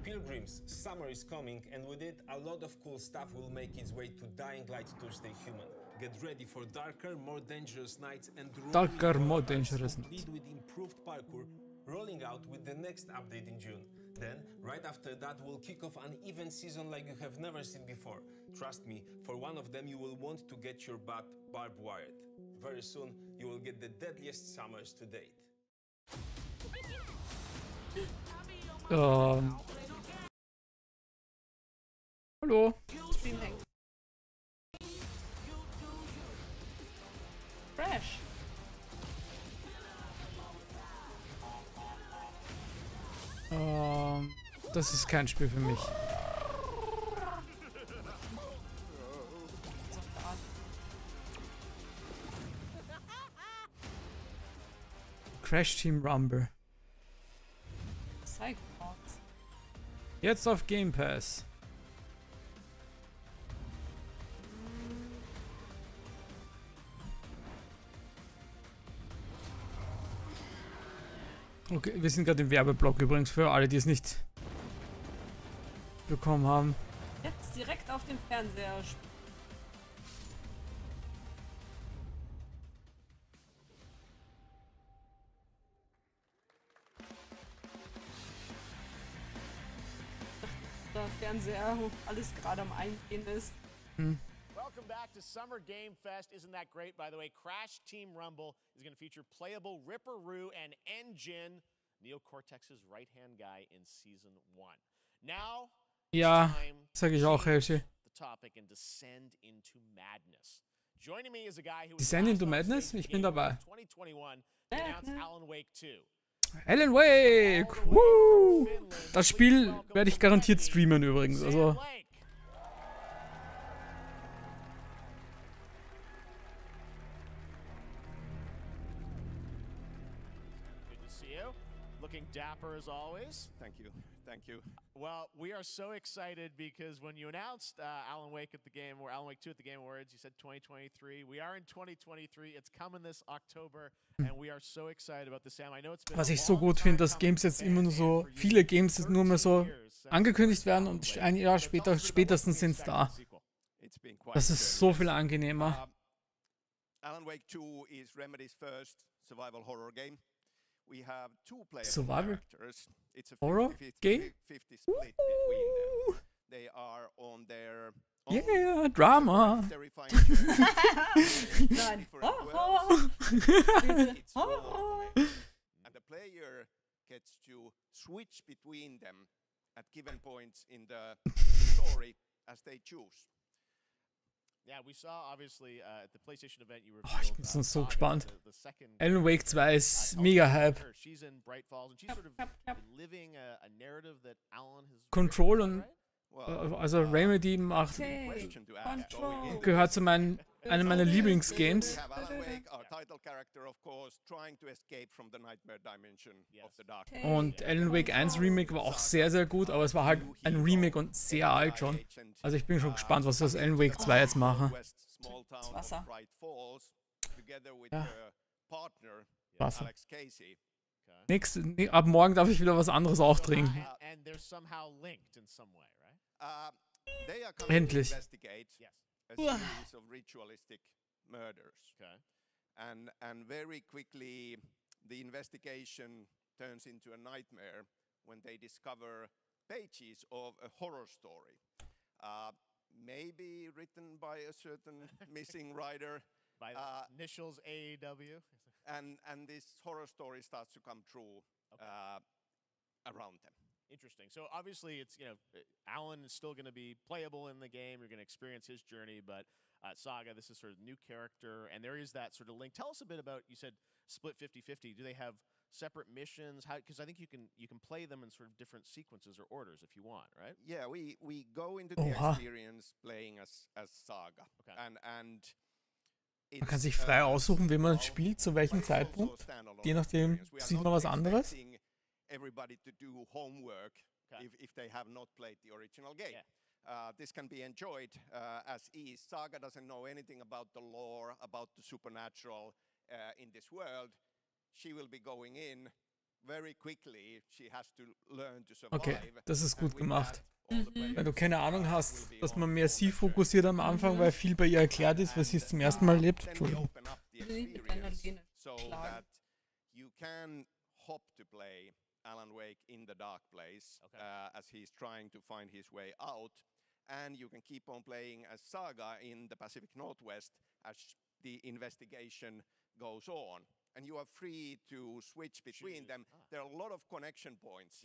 Pilgrims, summer is coming, and with it, a lot of cool stuff will make its way to Dying Light Tuesday Human. Get ready for darker, more dangerous nights and Darker, more dangerous nights. With improved parkour, rolling out with the next update in June. Then, right after that, we'll kick off an event season like you have never seen before. Trust me, for one of them you will want to get your butt barbed wired. Very soon, you will get the deadliest summers to date. Hallo. Fresh. Das ist kein Spiel für mich. Crash Team Rumble. Psychopaths. Jetzt auf Game Pass. Okay, wir sind gerade im Werbeblock übrigens für alle, die es nicht bekommen haben. Jetzt direkt auf dem Fernseher. Der Fernseher alles gerade am Eingehen ist. Welcome back to Summer Game Fest. Isn't that great, by the way? Crash Team Rumble is going to feature playable Ripper Roo and N-Jin, Neo Cortex's right-hand guy in Season 1. Now, ja, sag ich auch, Helshi. Descend into Madness? Ich bin dabei. Alan Wake! Woo! Das Spiel werde ich garantiert streamen übrigens, also... Looking dapper as always. Thank you. Thank you. Well, we are so excited because when you announced Alan Wake at the Game, or Alan Wake 2 at the Game Awards, you said 2023. We are in 2023. It's coming this October, and we are so excited about this, Sam. I know it's been Was ich so gut finde, dass Games jetzt immer nur so, viele Games jetzt nur mehr so angekündigt werden und ein Jahr später, spätestens sind es da. Das ist so viel angenehmer. Alan Wake 2 is Remedy's first survival horror game. We have two playable Survival characters. It's a horror 50-50 game? split between them. They are on their Yeah, Drama. Nein, Horror. Horror. And the player gets to switch between them at given points in the story as they choose. Yeah, we saw obviously at the PlayStation event you Oh, ich bin so Saga, gespannt. the second Alan Wake 2 ist mega Hype. She's in Bright Falls and she's sort of living a narrative that Alan has Control und also Remedy macht gehört zu einem meiner Lieblingsgames. Und Alan Wake 1 Remake war auch sehr, sehr gut, aber es war halt ein Remake und sehr alt schon. Also ich bin schon gespannt, was sie aus Alan Wake 2 jetzt machen. Das Wasser. Ja. Wasser. Ab morgen darf ich wieder was anderes auch trinken. Endlich. And very quickly the investigation turns into a nightmare when they discover pages of a horror story. Maybe written by a certain missing writer. By initials AAW. And this horror story starts to come true around them. Interesting. So obviously it's, you know, Alan is still going to be playable in the game. You're going to experience his journey, but Saga, this is sort of new character, and there is that sort of link. Tell us a bit about, you said split 50-50. Do they have separate missions? How, because I think you can play them in sort of different sequences or orders if you want, right? Yeah, we go into the experience playing as Saga. Okay. And man kann sich frei aussuchen, wie man spielt, zu welchem Zeitpunkt. Je nachdem sieht man was anderes. Everybody to do homework if they have not played the original game. This can be enjoyed as is. Saga doesn't know anything about the lore, about the supernatural in this world. She will be going in very quickly. She has to learn to survive. Okay, das ist gut gemacht. Wenn du keine Ahnung hast, dass man mehr sie fokussiert am Anfang, weil viel bei ihr erklärt ist, weil sie es zum ersten Mal lebt. Entschuldigung. So that you can hop to play Alan Wake in the dark place as he's trying to find his way out, and you can keep on playing as Saga in the Pacific Northwest as the investigation goes on, and you are free to switch between them. There are a lot of connection points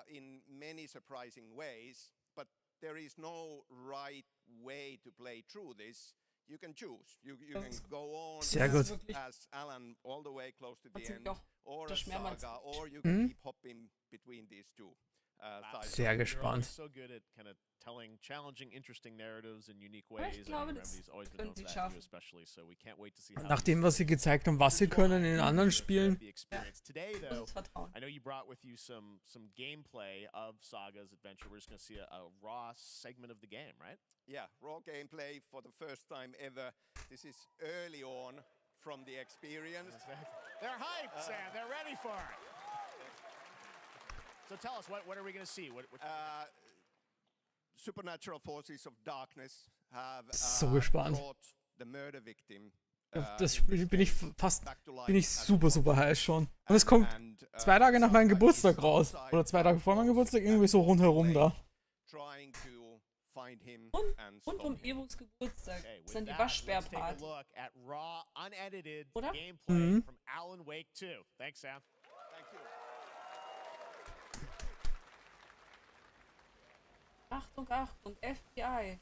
in many surprising ways, but there is no right way to play through this. You can choose. You can go on as Alan all the way close to the end, or as Saga, or you can keep hopping between these two. Sehr gespannt. So good at kind of telling challenging, interesting narratives in unique ways. Ich glaube, das können sie schaffen. Nach dem, was sie gezeigt haben, was sie können in anderen Spielen. Today, though, I know you brought with you some gameplay of Saga's adventure. We're just going to see a raw segment of the game, right? Yeah, raw gameplay for the first time ever. This is early on from the experience. They're hyped, Sam. They're ready for it. So tell us, what are we going to see? Supernatural forces of darkness have brought the murder victim. Das Spiel bin ich super heiß schon. Und es kommt 2 Tage nach meinem Geburtstag raus. Oder 2 Tage vor meinem Geburtstag, irgendwie so rundherum da. Und um Evos Geburtstag ist dann die Waschbär-Party. Oder? From Alan Wake 2. Thanks, Sam. Thank you. Achtung, Achtung, FBI.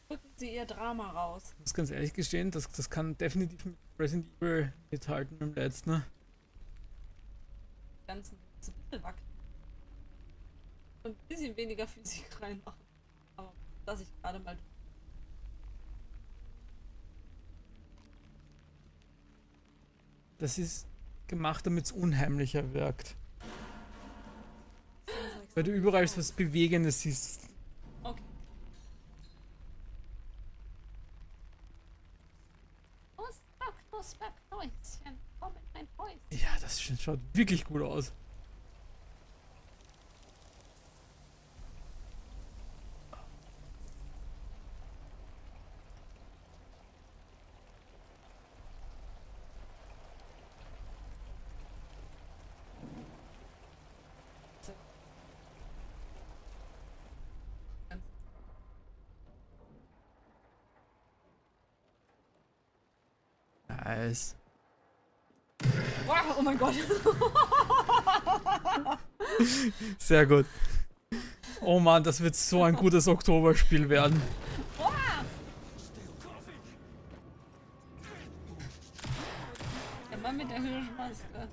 Drücken Sie Ihr Drama raus. Ich muss ganz ehrlich gestehen, das kann definitiv mit Resident Evil mithalten im letzten. Ne? Ganz ein bisschen wackeln. Und ein bisschen weniger Physik reinmachen. Aber lass ich gerade mal. Das ist gemacht, damit es unheimlicher wirkt. Weil du überall was Bewegendes siehst. Okay. Ja, das schaut wirklich gut aus. Nice. Wow, oh mein Gott. Sehr gut. Oh Mann, das wird so ein gutes Oktoberspiel werden. Der Mann mit der Hirschmaske.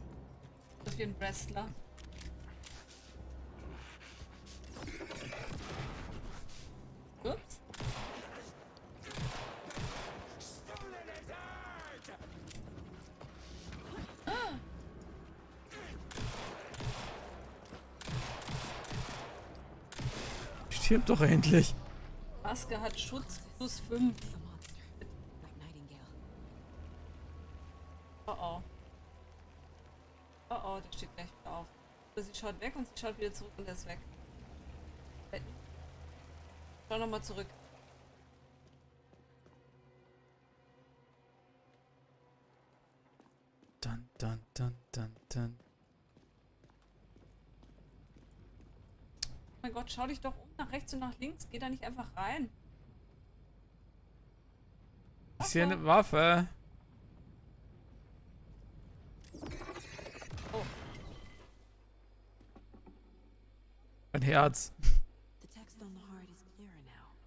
Das ist wie ein Wrestler. Ups. Stirb doch endlich. Maske hat Schutz plus 5. Oh oh. Oh oh, der steht gleich wieder auf. Also sie schaut weg und sie schaut wieder zurück und er ist weg. Schau nochmal zurück. Dun, dun, dun, dun, dun. Oh mein Gott, schau dich doch um nach rechts und nach links. Geh da nicht einfach rein. Ich sehe eine Waffe. Oh. Ein Herz.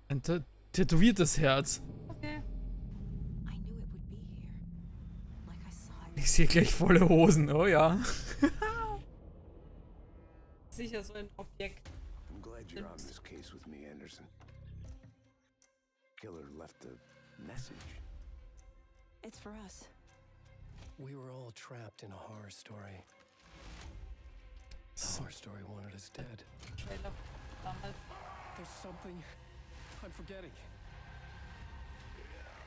Ein tätowiertes Herz. Okay. Ich sehe gleich volle Hosen. Oh ja. Sicher so ein Objekt. I'm glad you're on this case with me, Anderson. Killer left a message. It's for us. We were all trapped in a horror story. The horror story wanted us dead. Trailer damals. There's something I'm forgetting.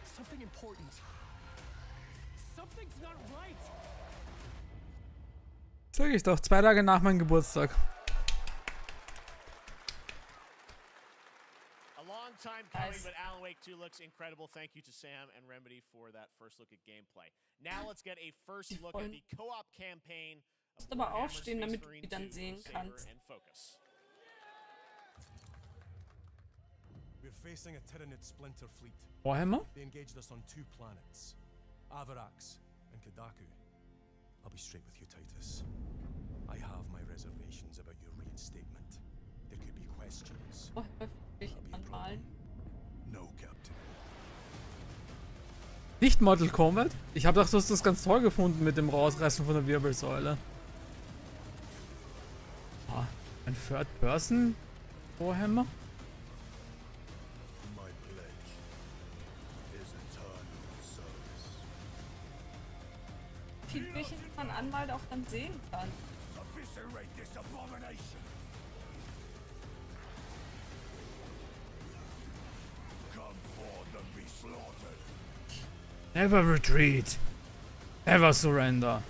Something important. Something's not right. Sag ich doch, 2 Tage nach meinem Geburtstag. Time coming, but Alan Wake 2 looks incredible. Thank you to Sam and Remedy for that first look at gameplay. Now let's get a first look at the co-op campaign. Du musst aber aufstehen, damit du die dann sehen kannst. We're facing a Tyranid splinter fleet. Warhammer? They engaged us on 2 planets, Avarax and Kadaku. I'll be straight with you, Titus. I have my reservations about your reinstatement. There could be questions. Oh, anmalen. No, Captain. Nicht Mortal Kombat? Ich habe gedacht, du hast das ganz toll gefunden mit dem Rausreißen von der Wirbelsäule. Ah, ein Third-Person Warhammer? Viele welche man anmalt auch dann sehen kann. Never retreat. Never surrender.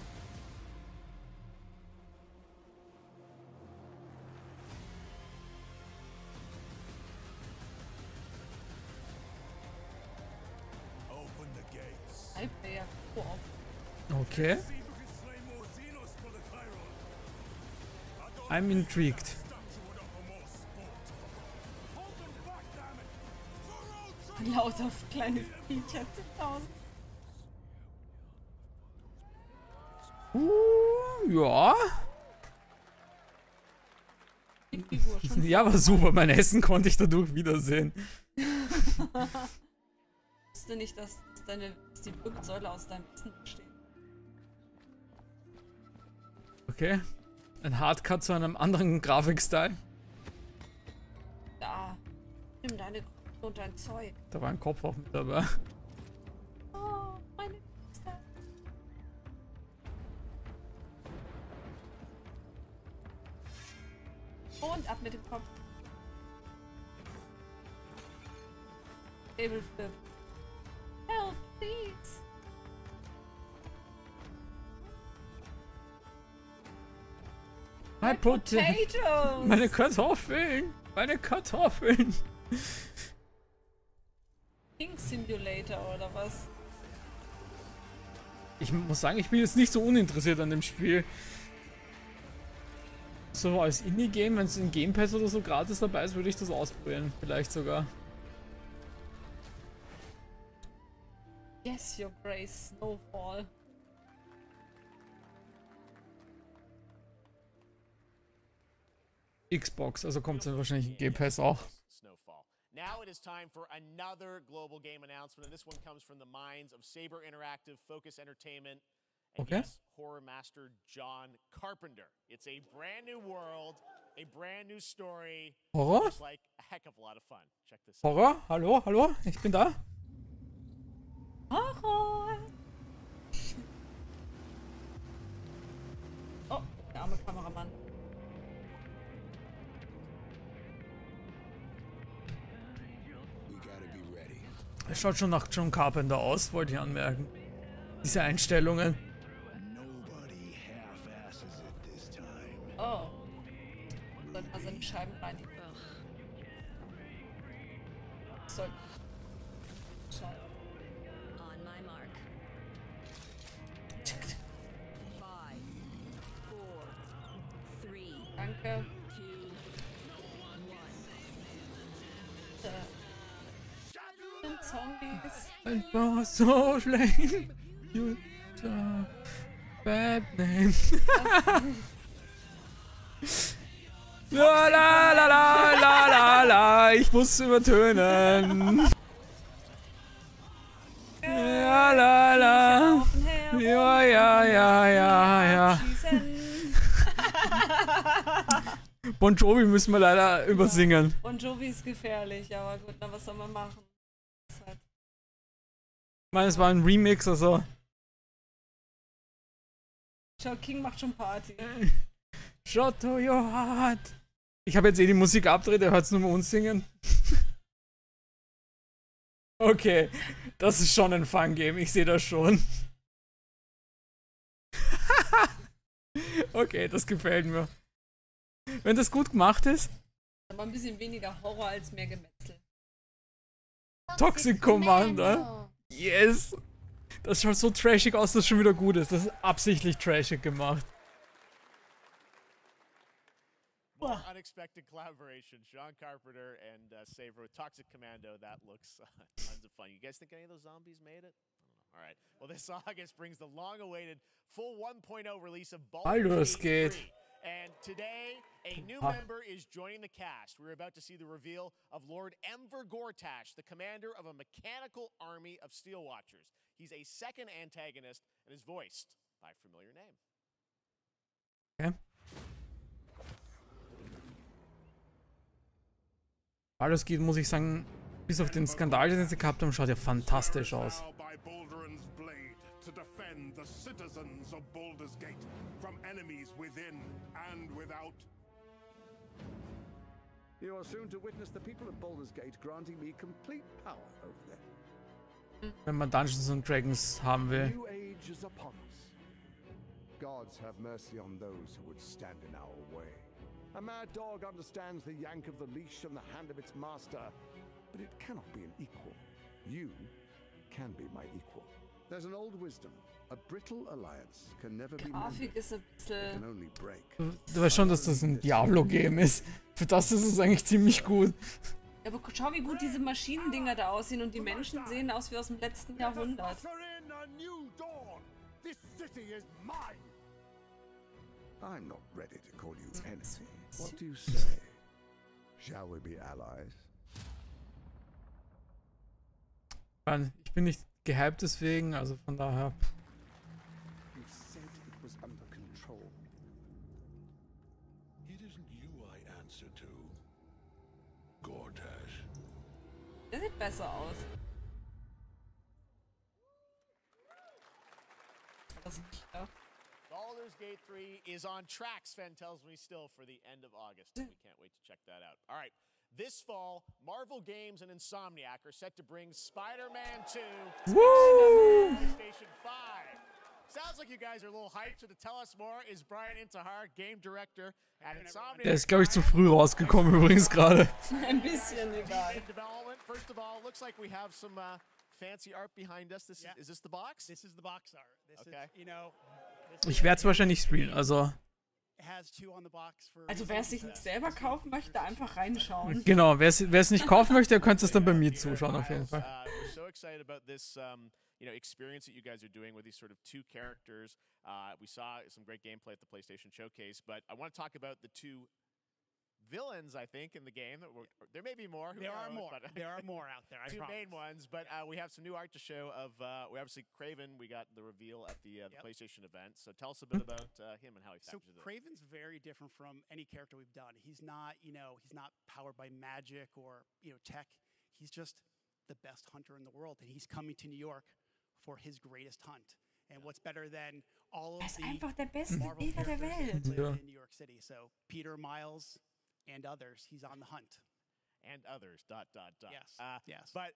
Open the gates. Halbwehr. Okay. I'm intrigued. Lauter kleine Viecher, 10.000. Ja. Ja, war super. Mein Essen konnte ich dadurch wiedersehen. Ich wusste nicht, dass die Wirbelsäule aus deinem Essen besteht. Okay. Ein Hardcut zu einem anderen Grafikstyle. Da. Nimm deine und dein Zeug. Da war ein Kopf auch mit dabei. Oh, meine Kiste. Und ab mit dem Kopf. Table flip. Help, please. My potatoes. Meine Kartoffeln. Meine Kartoffeln. King Simulator oder was? Ich muss sagen, ich bin jetzt nicht so uninteressiert an dem Spiel. So als Indie-Game, wenn es in Game Pass oder so gratis dabei ist, würde ich das ausprobieren. Vielleicht sogar. Yes, your grace, Snowfall. Xbox, also kommt es dann wahrscheinlich in Game Pass auch. Snowfall. Now it is time for another global game announcement, and this one comes from the minds of Saber Interactive, Focus Entertainment, and yes, horror master John Carpenter. It's a brand new world, a brand new story. Horror? Looks like a heck of a lot of fun. Check this out. Horror? Hallo, hallo, ich bin da. Horror! Oh, der arme Kameramann. Es schaut schon nach John Carpenter aus, wollte ich anmerken. Diese Einstellungen. Oh. Sollte mal seine Scheiben reinigen. Soll. Schau. On my mark. 5, 4, 3. Danke. 2, 1. Zombies. Einfach so schlecht. Bad name. La la la la la la la. Ich muss übertönen. Ja la la. Ja ja ja ja ja. Bon Jovi müssen wir leider übersingen. Bon Jovi ist gefährlich, aber gut, na was soll man machen? Ich meine, es war ein Remix, also. Joe King macht schon Party. Shot to your heart. Ich habe jetzt eh die Musik abgedreht, er hört es nur mal uns singen. Okay, das ist schon ein Fun-Game, ich sehe das schon. Okay, das gefällt mir. Wenn das gut gemacht ist. Aber ein bisschen weniger Horror als mehr Gemetzel. Toxic Commander. Yes! Das schaut so trashig aus, dass es schon wieder gut ist. Das ist absichtlich trashig gemacht. More unexpected collaboration. John Carpenter and Saber with Toxic Commando. That looks tons of fun. You guys think any of those zombies made it? All right. Well, this August brings the long-awaited full 1.0 release of Baldur's Gate 3. And today, a new member is joining the cast. We're about to see the reveal of Lord Enver Gortash, the commander of a mechanical army of Steel Watchers. He's a second antagonist and is voiced by a familiar name. Okay. Baldur's Gate, muss ich sagen, bis auf den Skandal, den sie gehabt haben, schaut ja fantastisch aus. To defend the citizens of Baldur's Gate from enemies within and without. You are soon to witness the people of Baldur's Gate granting me complete power over them. Wenn man Dungeons and Dragons haben will. New age is upon us. Gods have mercy on those who would stand in our way. A mad dog understands the yank of the leash and the hand of its master, but it cannot be an equal. You can be my equal. There's an old wisdom. A brittle alliance can never be Grafik ist ein bisschen... can only break. Du weißt schon, dass das ein Diablo-Game ist. Für das ist es eigentlich ziemlich gut. Ja, aber schau, wie gut diese Maschinendinger da aussehen und die Menschen sehen aus wie aus dem letzten Jahrhundert. I'm not ready to call you anything. What do you say? Shall we be allies? Ich bin nicht gehypt deswegen, also von daher. You said it was under control. It isn't you I answer to, Gortash. Der sieht besser aus. Das ist nicht klar. Baldur's Gate 3 is on track, Sven tells me, still for the end of August. We can't wait to check that out. All right. This fall, Marvel Games and Insomniac are set to bring Spider-Man 2 Woo! to PlayStation 5. Sounds like you guys are a little hyped, so to tell us more is Brian Intihar, Game Director at Insomniac. Der ist, glaube ich, zu früh rausgekommen übrigens gerade. Ein bisschen egal. First of all, looks like we have some fancy art behind us. Is this the box? This is the box art. This is, you know, Ich werde es wahrscheinlich spielen, also. Also wer es sich nicht selber kaufen möchte, einfach reinschauen. Genau, wer es nicht kaufen möchte, der könnte es dann bei mir zuschauen auf jeden Fall. We're so excited about this experience that you guys are doing with these sort of two characters. We saw some great gameplay at the PlayStation Showcase, but I want to talk about the two villains, I think, in the game. There may be more. There are more. There are more out there. Two main ones, but we have some new art to show of. We obviously Kraven. We got the reveal at the PlayStation event. So tell us a bit about him and how he factors in. So Kraven's very different from any character we've done. He's not, he's not powered by magic or tech. He's just the best hunter in the world, and he's coming to New York for his greatest hunt. And what's better than all of the Marvel characters in New York City? So Peter, Miles, and others. He's on the hunt. And others. ... Yes. Yes. But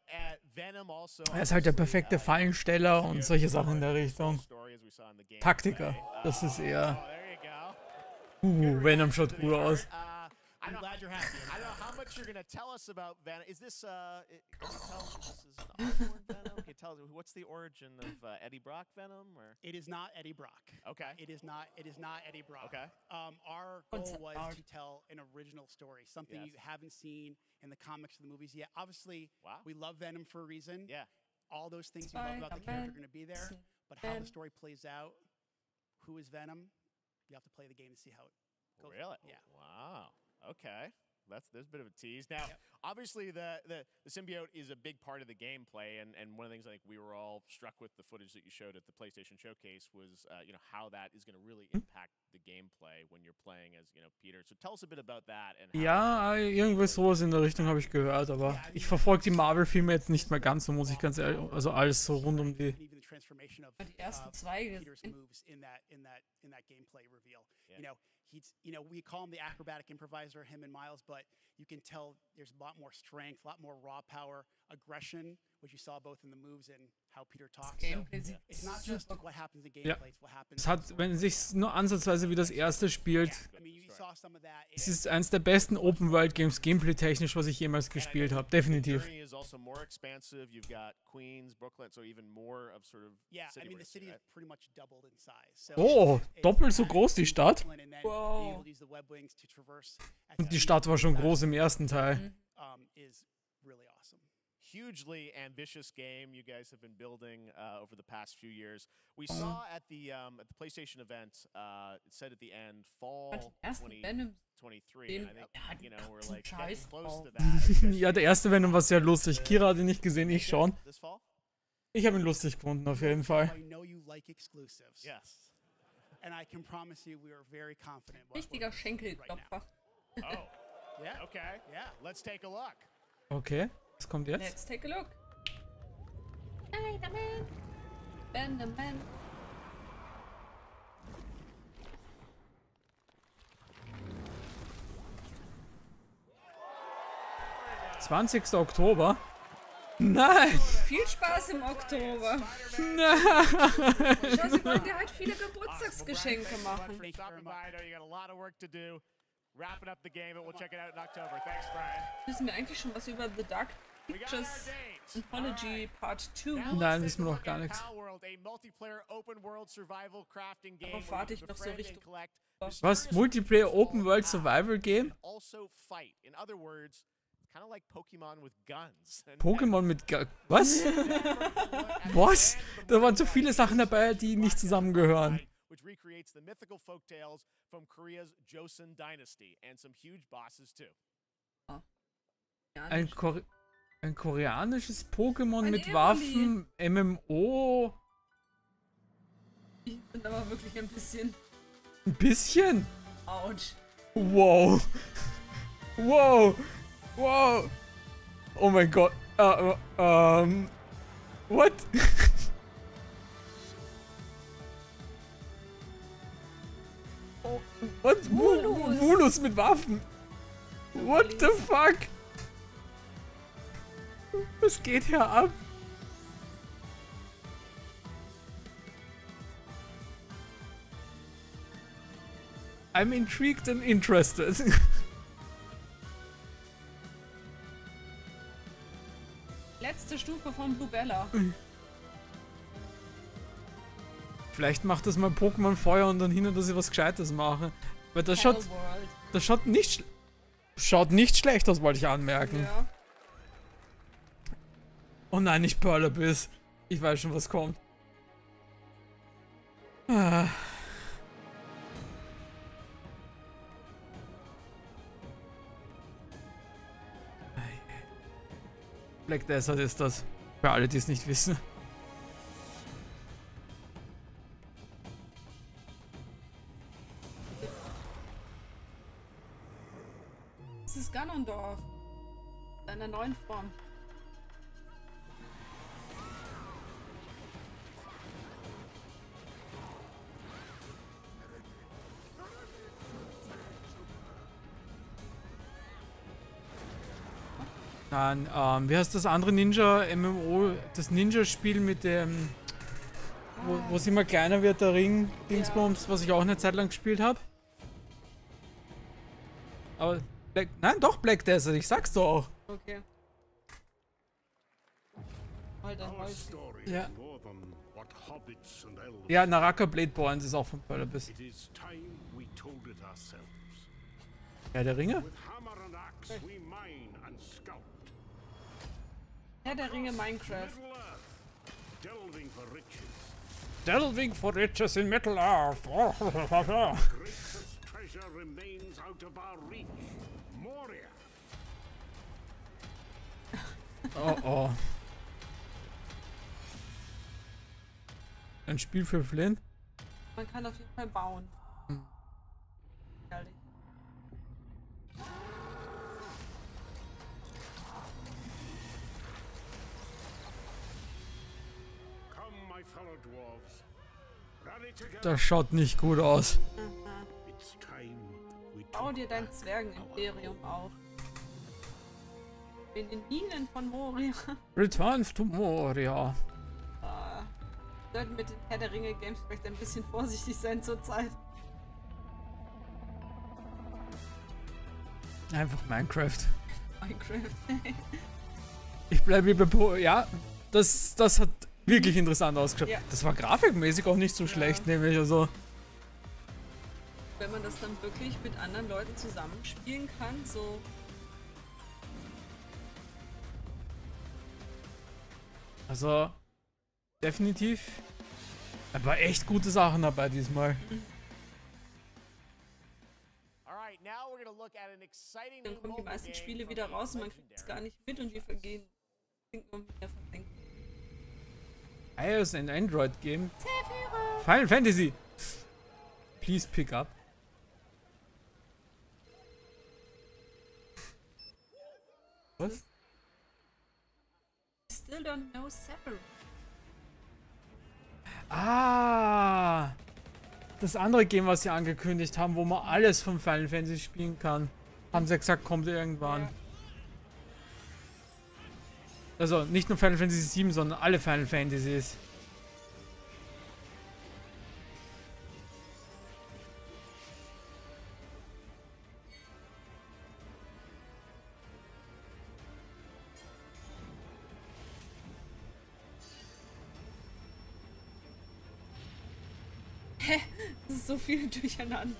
Venom also. Er ist halt der perfekte Fallensteller und solche Sachen in der Richtung. Taktiker. Das ist eher. Venom schaut gut aus. I'm glad you're happy. I don't know how much you're going to tell us about Venom. Is this, can you tell us this is an Osborn Venom? Can you tell us what's the origin of Eddie Brock Venom? Or? It is not Eddie Brock. Okay. It is not Eddie Brock. Okay. Our goal was to tell an original story, something you haven't seen in the comics or the movies yet. Obviously, we love Venom for a reason. Yeah. All those things you love about the character are going to be there. But how the story plays out, who is Venom, you have to play the game to see how it goes. Really? Yeah. Wow. Okay, there's a bit of a tease. Now, obviously, the symbiote is a big part of the gameplay, and one of the things I think we were all struck with the footage that you showed at the PlayStation Showcase was, how that is going to really impact the gamelplay when you're playing as, Peter. So tell us a bit about that. And ja, irgendwas sowas in der Richtung habe ich gehört, aber ich verfolge die Marvel-Filme jetzt nicht mehr ganz so, muss ich ganz ehrlich, also alles so rund um die. Die ersten zwei Peter's moves in that gameplay reveal. We call him the acrobatic improviser, him and Miles, but you can tell there's a lot more strength, a lot more raw power, aggression, which you saw both in the moves and how Peter talks. So it's not just what happens in gameplay, it's what happens. Es hat, wenn es sich nur ansatzweise wie das erste spielt, es ist eins der besten Open-World-Games gameplay-technisch, was ich jemals gespielt habe, definitiv. Oh, doppelt so groß die Stadt? Wow. Und die Stadt war schon groß im ersten Teil. Hugely ambitious game you guys have been building over the past few years. We saw at the PlayStation event, it said at the end, fall 2023. And I think, we're like getting close to that. Ja, der erste Venom war sehr lustig. Kira hat ihn nicht gesehen, ich schon. Ich habe ihn lustig gefunden, auf jeden Fall. I know you like exclusives. Yes. And I can promise you we are very confident. Richtiger Schenkelklopfer. Oh, yeah, okay. Yeah, let's take a look. Okay, was kommt jetzt? Let's take a look. Spider-Man. Venom-Man. »20. Oktober? Nein! Viel Spaß im Oktober. Nein! Schau, sie wollen dir halt viele Geburtstagsgeschenke machen. Wrapping up the game, but we'll check it out in October. Thanks, Brian. Wissen wir eigentlich schon was über The Dark Pictures Anthology Part 2? Nein, wissen wir noch gar nichts. Darauf warte ich noch so Richtung. Was? Multiplayer Open World Survival Game? Pokémon mit Guns? Was? Was? Da waren so viele Sachen dabei, die nicht zusammengehören. Which recreates the mythical folk tales from Korea's Joseon dynasty and some huge bosses too. Ein koreanisches Pokémon mit Waffen, MMO. Ich bin aber wirklich ein bisschen. Ein bisschen? Autsch. Wow. Wow. Wow. Oh mein Gott. What? What? Vulus mit Waffen? What the fuck? Was geht hier ab? I'm intrigued and interested. Letzte Stufe von Blue Bella. Vielleicht macht das mal Pokémon Feuer und dann hindert, dass ich was Gescheites mache. Weil das schaut nicht schlecht aus, wollte ich anmerken. Ja. Oh nein, nicht Pearl Abyss. Ich weiß schon, was kommt. Ah. Black Desert ist das. Für alle, die es nicht wissen. Das ist Ganondorf. In einer neuen Form. Dann, wie heißt das andere Ninja-MMO? Das Ninja-Spiel mit dem... Wo es immer kleiner wird, der Ring, Dingsbums, was ich auch eine Zeit lang gespielt habe. Aber... Nein, doch Black Desert, ich sag's doch auch. Okay. Alter, Ja. Ja, Naraka Blade Borns ist auch von Pearl Abyss. Ja, der Ringe? Ja, der Ringe Minecraft. Delving for riches in Middle-earth. Oh oh. Ein Spiel für Flynn? Man kann auf jeden Fall bauen. Ehrlich. Das schaut nicht gut aus. Bau dir dein Zwergenimperium auf. In den Minen von Moria. Return to Moria. Sollten mit den Herr der Ringe Games vielleicht ein bisschen vorsichtig sein zurzeit. Einfach Minecraft. Minecraft. Ich bleibe bei ja, das hat wirklich interessant ausgeschaut. Ja. Das war grafikmäßig auch nicht so schlecht, nämlich also. Wenn man das dann wirklich mit anderen Leuten zusammenspielen kann, so. Also, definitiv. Aber echt gute Sachen dabei diesmal. Dann kommen die meisten Spiele wieder raus und man kriegt es gar nicht mit und die vergehen. Nur wieder versenkt. iOS and Android Game. Final Fantasy. Please pick up. Was? Still don't know Sephiroth. Ah! Das andere Game, was sie angekündigt haben, wo man alles von Final Fantasy spielen kann. Haben sie ja gesagt, kommt irgendwann. Ja. Also nicht nur Final Fantasy 7, sondern alle Final Fantasies. Hä? Das ist so viel durcheinander.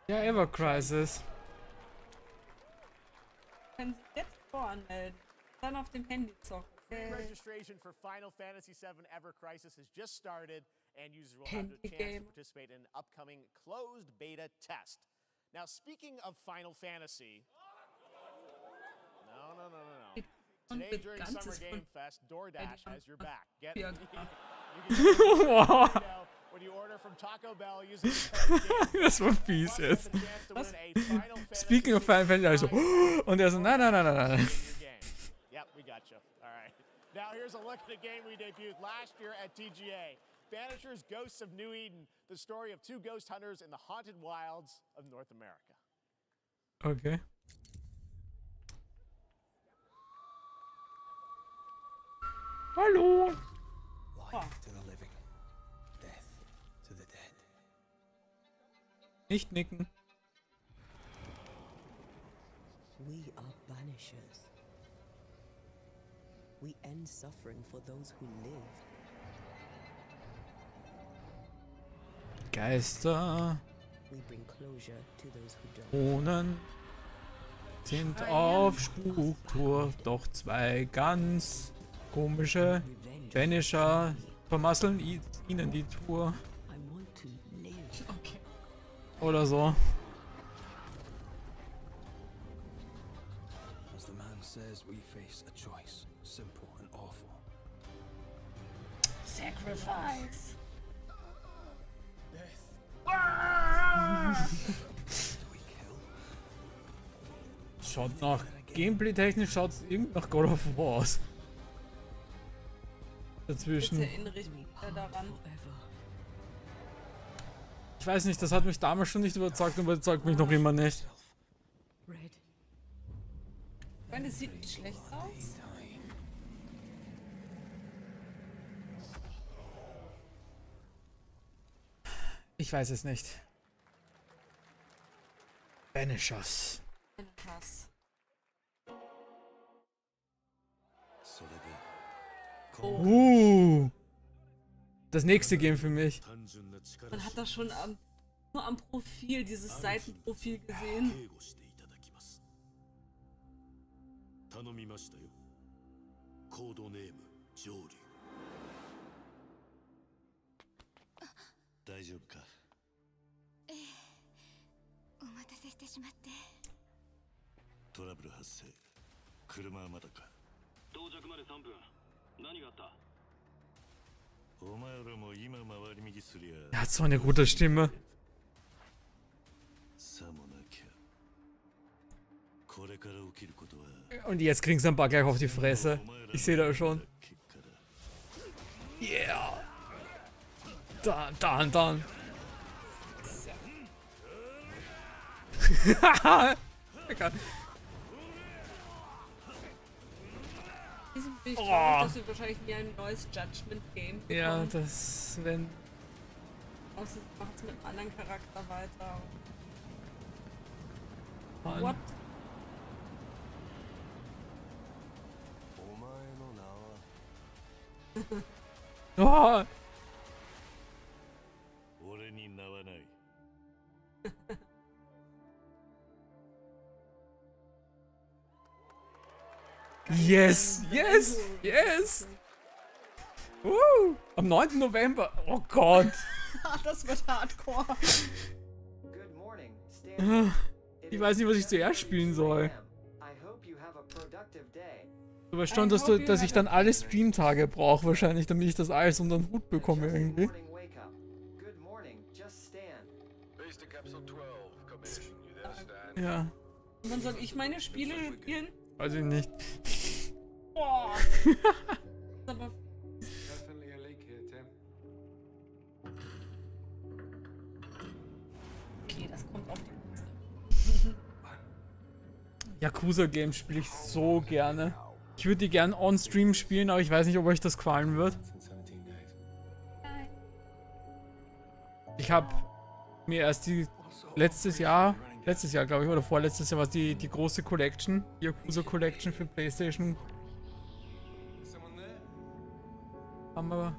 Ja, Ever Crisis. Können Sie jetzt voranmelden. Dann auf dem Handy zocken. Registration for Final Fantasy VII Ever Crisis has just started, and users will have the chance to participate in an upcoming closed beta test. Now, speaking of Final Fantasy, no. Today during Summer Game Fest, DoorDash has your back. Get it. When you order from Taco Bell using das war fies jetzt. Speaking of Final Fantasy, also, und er so, nein. Yep, we got you. All right. Now here's a look at a game we debuted last year at TGA. Banishers Ghosts of New Eden, the story of two ghost hunters in the haunted wilds of North America. Okay. Hallo. Life to the living, death to the dead. Nicht nicken. We are banishers. We end suffering for those who live. Geister. We bring closure to those who don't. Dämonen sind auf Spuktour, doch zwei ganz komische Vanisher vermasseln ihnen die Tour. Okay. Oder so. As the man says, we face a choice, simple and awful. Sacrifice. Schaut nach Gameplay-technisch schaut es irgendwie nach God of War aus. Dazwischen. Bitte erinnere ich mich daran. Ich weiß nicht, das hat mich damals schon nicht überzeugt und überzeugt mich noch immer nicht. Ich meine, das sieht nicht schlecht aus. Ich weiß es nicht. Banishers. Krass. Das nächste Game für mich. Man hat das schon nur am Profil, dieses Seitenprofil gesehen. Er hat so eine gute Stimme. Und jetzt kriegen sie ein paar gleich auf die Fresse. Ich sehe da schon. Yeah. Dann. Diesem bin ich traurig, dass wir wahrscheinlich nie ein neues Judgment-Game bekommen. Ja, das, wenn... Außer sie macht es mit einem anderen Charakter weiter. Mann. What? Oh. Yes, yes, yes. Am 9. November. Oh Gott. Das wird hardcore. Ich weiß nicht, was ich zuerst spielen soll. Du weißt schon, dass ich dann alle Streamtage brauche wahrscheinlich, damit ich das alles unter den Hut bekomme irgendwie. Ja. Und dann soll ich meine Spiele spielen? Weiß ich nicht. Boah. Aber okay, das kommt auf die Liste. Yakuza-Games spiele ich so gerne. Ich würde die gern on-stream spielen, aber ich weiß nicht, ob euch das gefallen wird. Ich habe mir erst die letztes Jahr glaube ich, oder vorletztes Jahr war es die große Collection, die Yakuza Collection für PlayStation. Haben wir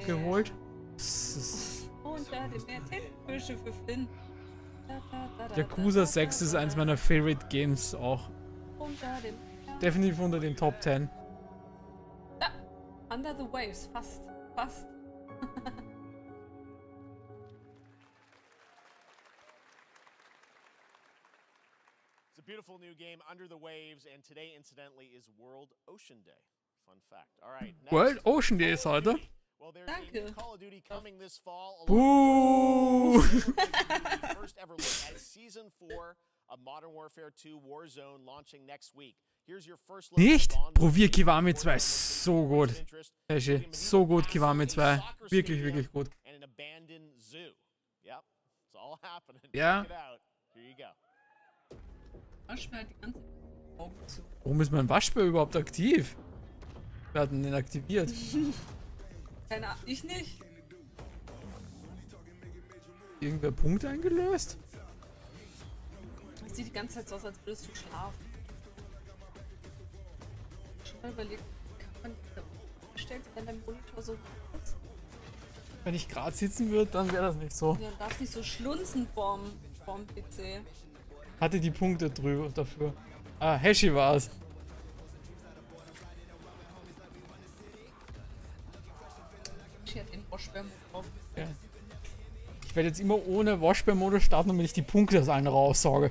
geholt. Unter dem Meer, Tintenfische für Flynn. Yakuza 6 ist eins meiner Favorite Games auch. Unter dem Definitiv unter den Top 10. Ja, Under the Waves, fast. It's a beautiful new game, Under the Waves, and today, incidentally, is World Ocean Day. Fun fact. All right. Next, World Ocean Day ist heute. Well, there's a new Call of Duty coming this fall. Buh! First ever look at Season 4 of Modern Warfare 2 Warzone launching next week. Here's your first look. Nicht? Probier Kiwami 2. So gut. Esche, so gut Kiwami 2. Wirklich, wirklich gut. And an abandoned zoo. Yep. It's all happening. Ja. Check it out. Here you go. Waschbär hat die ganze Augen zu. Warum ist mein Waschbär überhaupt aktiv? Wer hat denn den aktiviert? Keine Ahnung, ich nicht. Irgendwer Punkte eingelöst? Das sieht die ganze Zeit so aus, als würdest du schlafen. Schon mal überlegt, kann man stellt wenn dein Monitor so ist? Wenn ich gerade sitzen würde, dann wäre das nicht so. Ja, du darfst nicht so schlunzen vorm PC. Hatte die Punkte drüber dafür. Ah, Hashi war's. Ich hätte den Waschbär-Modus drauf. Ja. Ich werde jetzt immer ohne Waschbär-Modus starten, damit ich die Punkte aus allen raussauge.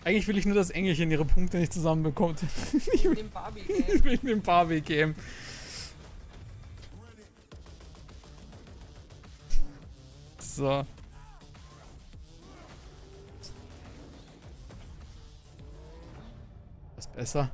Eigentlich will ich nur, dass Engelchen ihre Punkte nicht zusammenbekommt. Wegen dem Barbie-Game. Wegen dem Barbie-Game. So. Was besser?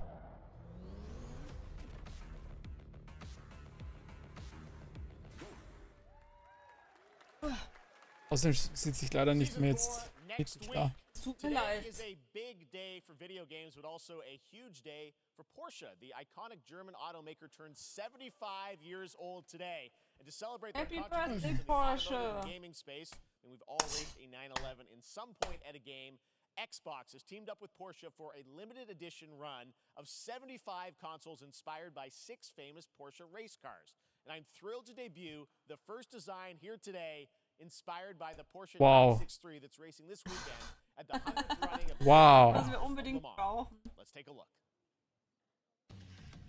Außerdem sitze ich leider nicht mehr jetzt richtig da. Today is a big day for video games, but also a huge day for Porsche. The iconic German automaker turns 75 years old today. And to celebrate their contributions to the automotive gaming space, and we've all raced a 911 in some point at a game, Xbox has teamed up with Porsche for a limited edition run of 75 consoles inspired by 6 famous Porsche race cars. And I'm thrilled to debut the first design here today, inspired by the Porsche 963 that's racing this weekend at the 100th running of Was wir unbedingt brauchen. Let's take a look.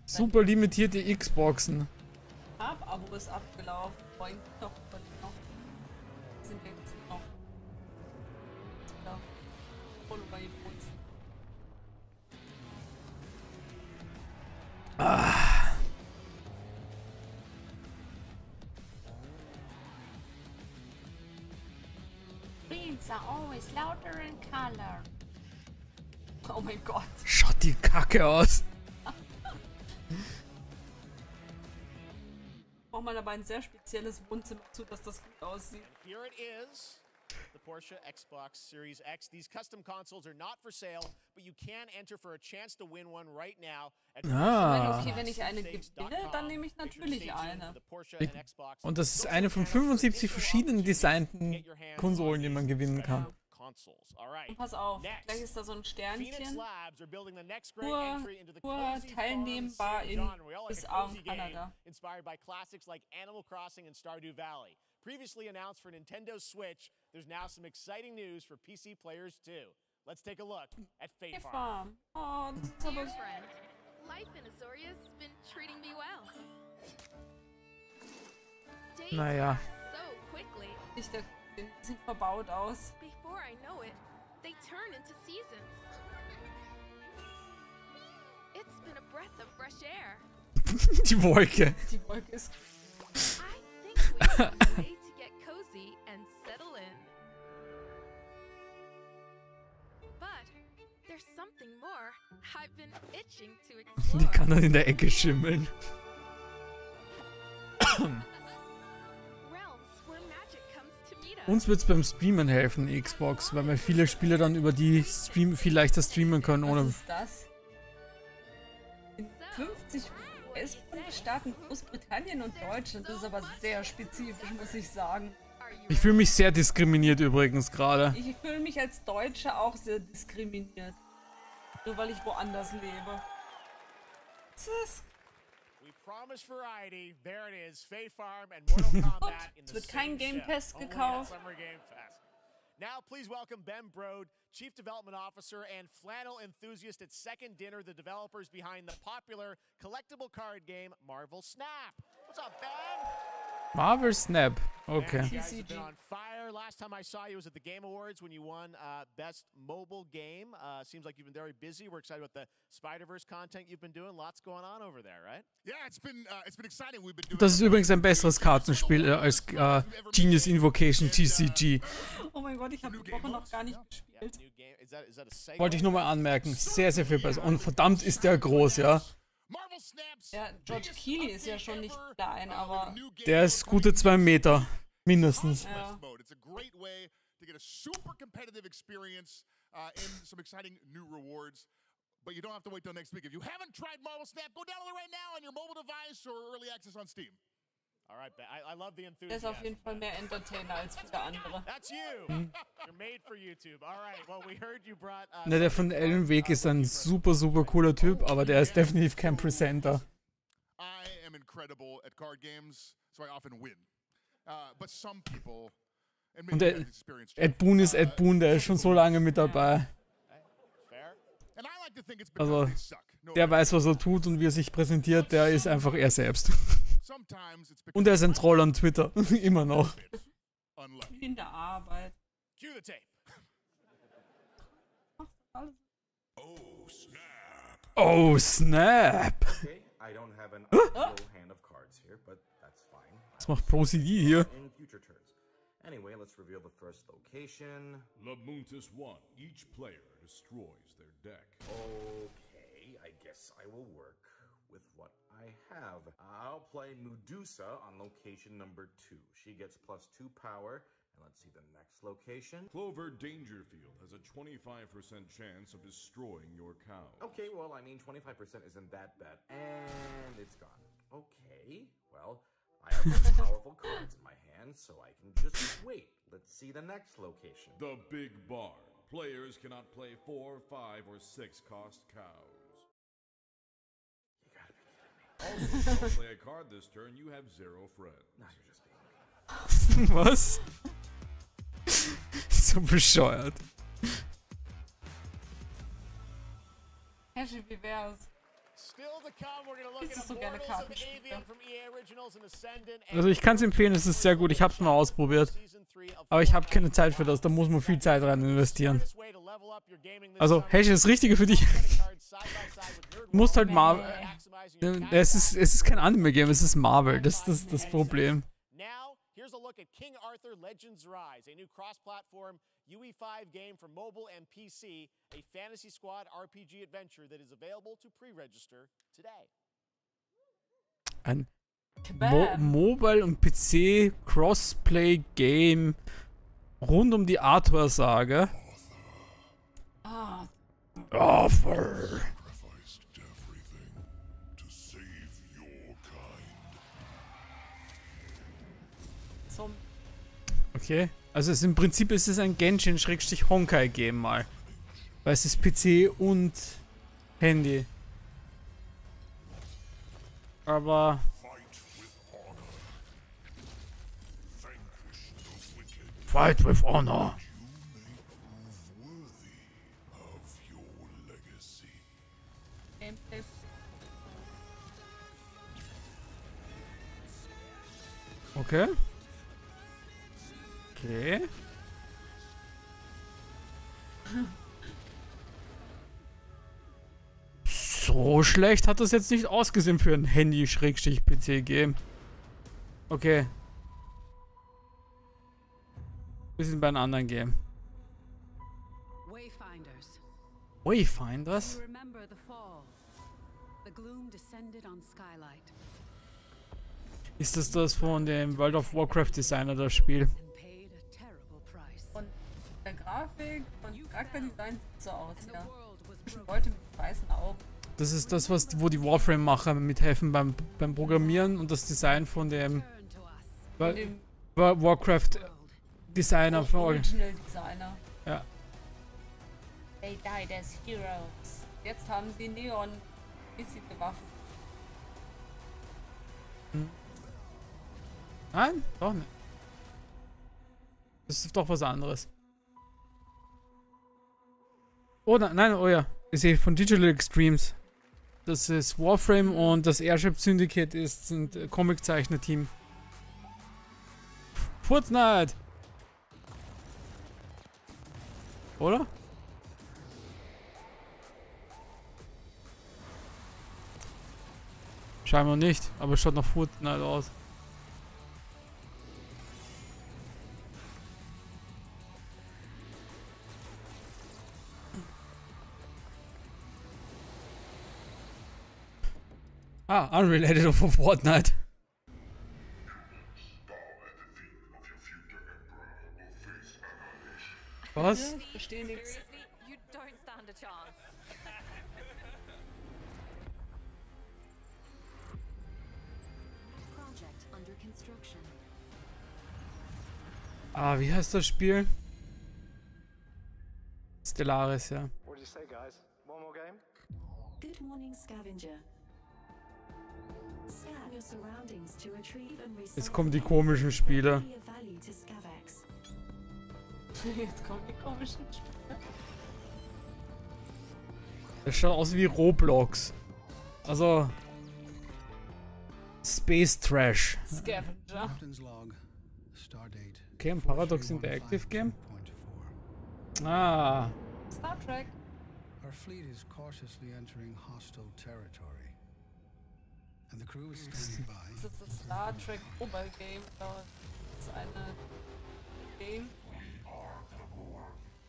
Super limitierte Xboxen. Abo ist abgelaufen. Freund noch. Sind wir jetzt noch. Voll bei uns. Dreams are always louder in color. Oh mein Gott. Schaut die Kacke aus. Braucht man aber ein sehr spezielles Wohnzimmer zu, dass das gut aussieht. Here it is. The Porsche Xbox Series X. These custom consoles are not for sale, but you can enter for a chance to win one right now. Okay, wenn ich eine gewinne, dann nehme ich natürlich eine. Und das ist eine von 75 verschiedenen designten Konsolen, die man gewinnen kann. Und pass auf, gleich ist da so ein Sternchen. Nur teilnehmbar in USA und Kanada. Inspired by classics like Animal Crossing and Stardew Valley. Previously announced for Nintendo Switch, there's now some exciting news for PC players too. Let's take a look at Fate Farm. Oh, das ist aber friend. Life in Azoria's been treating me well. Naja. So quickly. Sieht verbaut aus. Before I know it, they turn into seasons. It's been a breath of fresh air. Die Wolke. Die Wolke ist. I think we have a way to get cozy and settle in. But there's something more I've been itching to explore. Die kann dann in der Ecke schimmeln. Uns wird es beim Streamen helfen, Xbox, weil wir viele Spiele dann über die viel leichter streamen können. Ohne Was ist das? In 50 US-Bundesstaaten, Großbritannien und Deutschland. Das ist aber sehr spezifisch, muss ich sagen. Ich fühle mich sehr diskriminiert übrigens gerade. Ich fühle mich als Deutsche auch sehr diskriminiert. Nur weil ich woanders lebe. Promise variety. There it is. Fae Farm and Mortal Kombat in the Es wird kein Game Pass gekauft. Now please welcome Ben Brode, Chief Development Officer and flannel enthusiast at Second Dinner, the developers behind the popular collectible card game Marvel Snap. What's up, Ben? Marvel Snap. Okay. Man, you guys have been on fire. Last time I saw you was at the Game Awards when you won Best Mobile Game. Seems like you've been very busy. We're excited about the Spider-Verse content you've been doing. Lots going on over there, right? Yeah, it's been exciting. We've been doing. Das ist übrigens ein besseres Kartenspiel als Genius Invocation TCG. Oh mein Gott, ich habe die Woche noch gar nicht gespielt. Wollte ich nur mal anmerken. Sehr, sehr viel besser. Und verdammt ist der groß, ja. Ja, George Keighley ist ja schon nicht klein, aber der ist gute 2 Meter. Mindestens. Ja. It's a great way to get a super competitive experience and some exciting new rewards. but you don't have to wait till next week. If you haven't tried Marvel Snap, go download it right now on your mobile device or early access on Steam. All right, I love the Der enthusiasm. ist auf jeden Fall mehr Entertainer als viele andere. That's you. You're made for YouTube. All right. Well, we heard you brought. Ne, der von Alan Wake ist ein super, super cooler Typ, aber der ist definitiv kein Presenter. I am incredible at card games, so I often win. But some people, and Und maybe experience. Ed Boon ist Ed Boon, der ist schon so lange mit dabei. And I like to think it's Also, because they suck. No, der weiß, was er tut und wie er sich präsentiert, der ist einfach er selbst. Und er ist ein Troll an Twitter, immer noch. In der Arbeit. Cue the tape. Oh, snap! Okay, I don't have an ideal hand of cards here, but that's fine. Was macht ProCD hier? In future turns. Anyway, let's reveal the first location. Lamuntis 1. Each player destroys their deck. Okay, I guess I will work with what I have. I'll play Medusa on location number 2. She gets +2 power. And let's see the next location. Clover Dangerfield has a 25% chance of destroying your cow. Okay, well, I mean, 25% isn't that bad. And it's gone. Okay, well, I have some powerful cards in my hand, so I can just wait. Let's see the next location. The Big Barn. Players cannot play 4, 5, or 6 cost cows. You gotta be kidding me. Also, if you don't play a card this turn, you have 0 friends. Now you're just being Was? So bescheuert. Herrsche, wie wär's? Still to come, we're gonna look Willst du at so gerne Immortals of Kartenspiele? Avium from EA Originals and Ascendant. Also ich kann es empfehlen, es ist sehr gut. Ich habe es mal ausprobiert. Aber ich habe keine Zeit für das, da muss man viel Zeit rein investieren. Also, hey, das ist das Richtige für dich. Du musst halt Marvel. Es ist kein Anime-Game, es ist Marvel. Das ist das Problem. Now, here's a look at King Arthur Legends Rise, a new cross-platform UE5 game for mobile and PC, a Fantasy Squad RPG adventure that is available to pre-register today. Ein Mobile- und PC Crossplay-Game rund um die Arthur-Sage. Arthur. Okay, also im Prinzip ist es ein Genshin-Honkai-Game mal. Weil es ist PC und Handy. Aber... Fight with honor. Okay. Okay. So schlecht hat das jetzt nicht ausgesehen für ein Handy-PC-Game. Okay. Wir sind bei einem anderen Game. Wayfinders. Wayfinders? You remember the fall. The gloom descended on Skylight. Ist das von dem World of Warcraft Designer, das Spiel? Von der Grafik, von Charakterdesign sieht so aus, ja. Zwischen Leute mit weißen Augen. Das ist das, wo die Warframe-Macher mithelfen beim Programmieren und das Design von dem Warcraft Designer. Original Designer. Ja. They died as heroes. Jetzt haben sie neon-mäßige Waffen. Nein, doch nicht. Das ist doch was anderes. Oh nein, oh ja. Ich sehe von Digital Extremes. Das ist Warframe und das Airship Syndicate sind Comic-Zeichner-Team. Fortnite! Oder? Scheinbar nicht, aber es schaut nach Fortnite aus. Ah, unrelated of Fortnite. Was? Ich verstehe nichts. You don't stand a chance. Ah, wie heißt das Spiel? Stellaris, ja. What did you say, guys? One more game? Good morning, scavenger. Scan your surroundings to retrieve and recycle. Jetzt kommen die komischen Spiele. Jetzt kommen die komischen Spiele. Das schaut aus wie Roblox. Also Space Trash. Scavenger. Okay, ein Paradox Interactive Game. Ah. Star Trek. Our fleet is cautiously entering hostile territory. And the crew is standing by. Das ist das Star Trek Mobile Game. Das ist eine Game.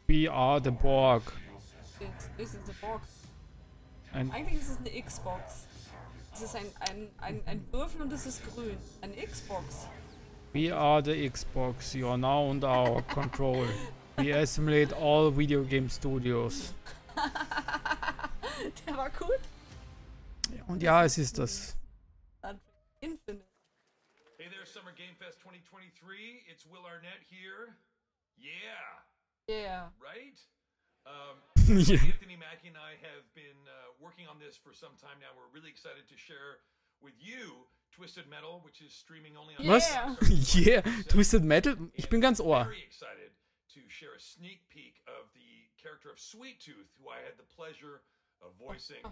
We are the Borg. This is the Borg. Eigentlich ist es eine Xbox. Es ist ein Würfel und es ist grün. Eine Xbox. We are the Xbox. You are now under our control. We assimilate all video game studios. Der war gut. Und ja, es ist das. Infinite. Hey there, Summer Game Fest 2023. It's Will Arnett here. Yeah. Yeah. Right? Yeah. Anthony Mackie and I have been working on this for some time now. We're really excited to share with you Twisted Metal, which is streaming only on Was? Yeah, Twisted Metal? Ich bin ganz ohr. Very excited to share a sneak peek of the character of Sweet Tooth, who I had the pleasure of voicing.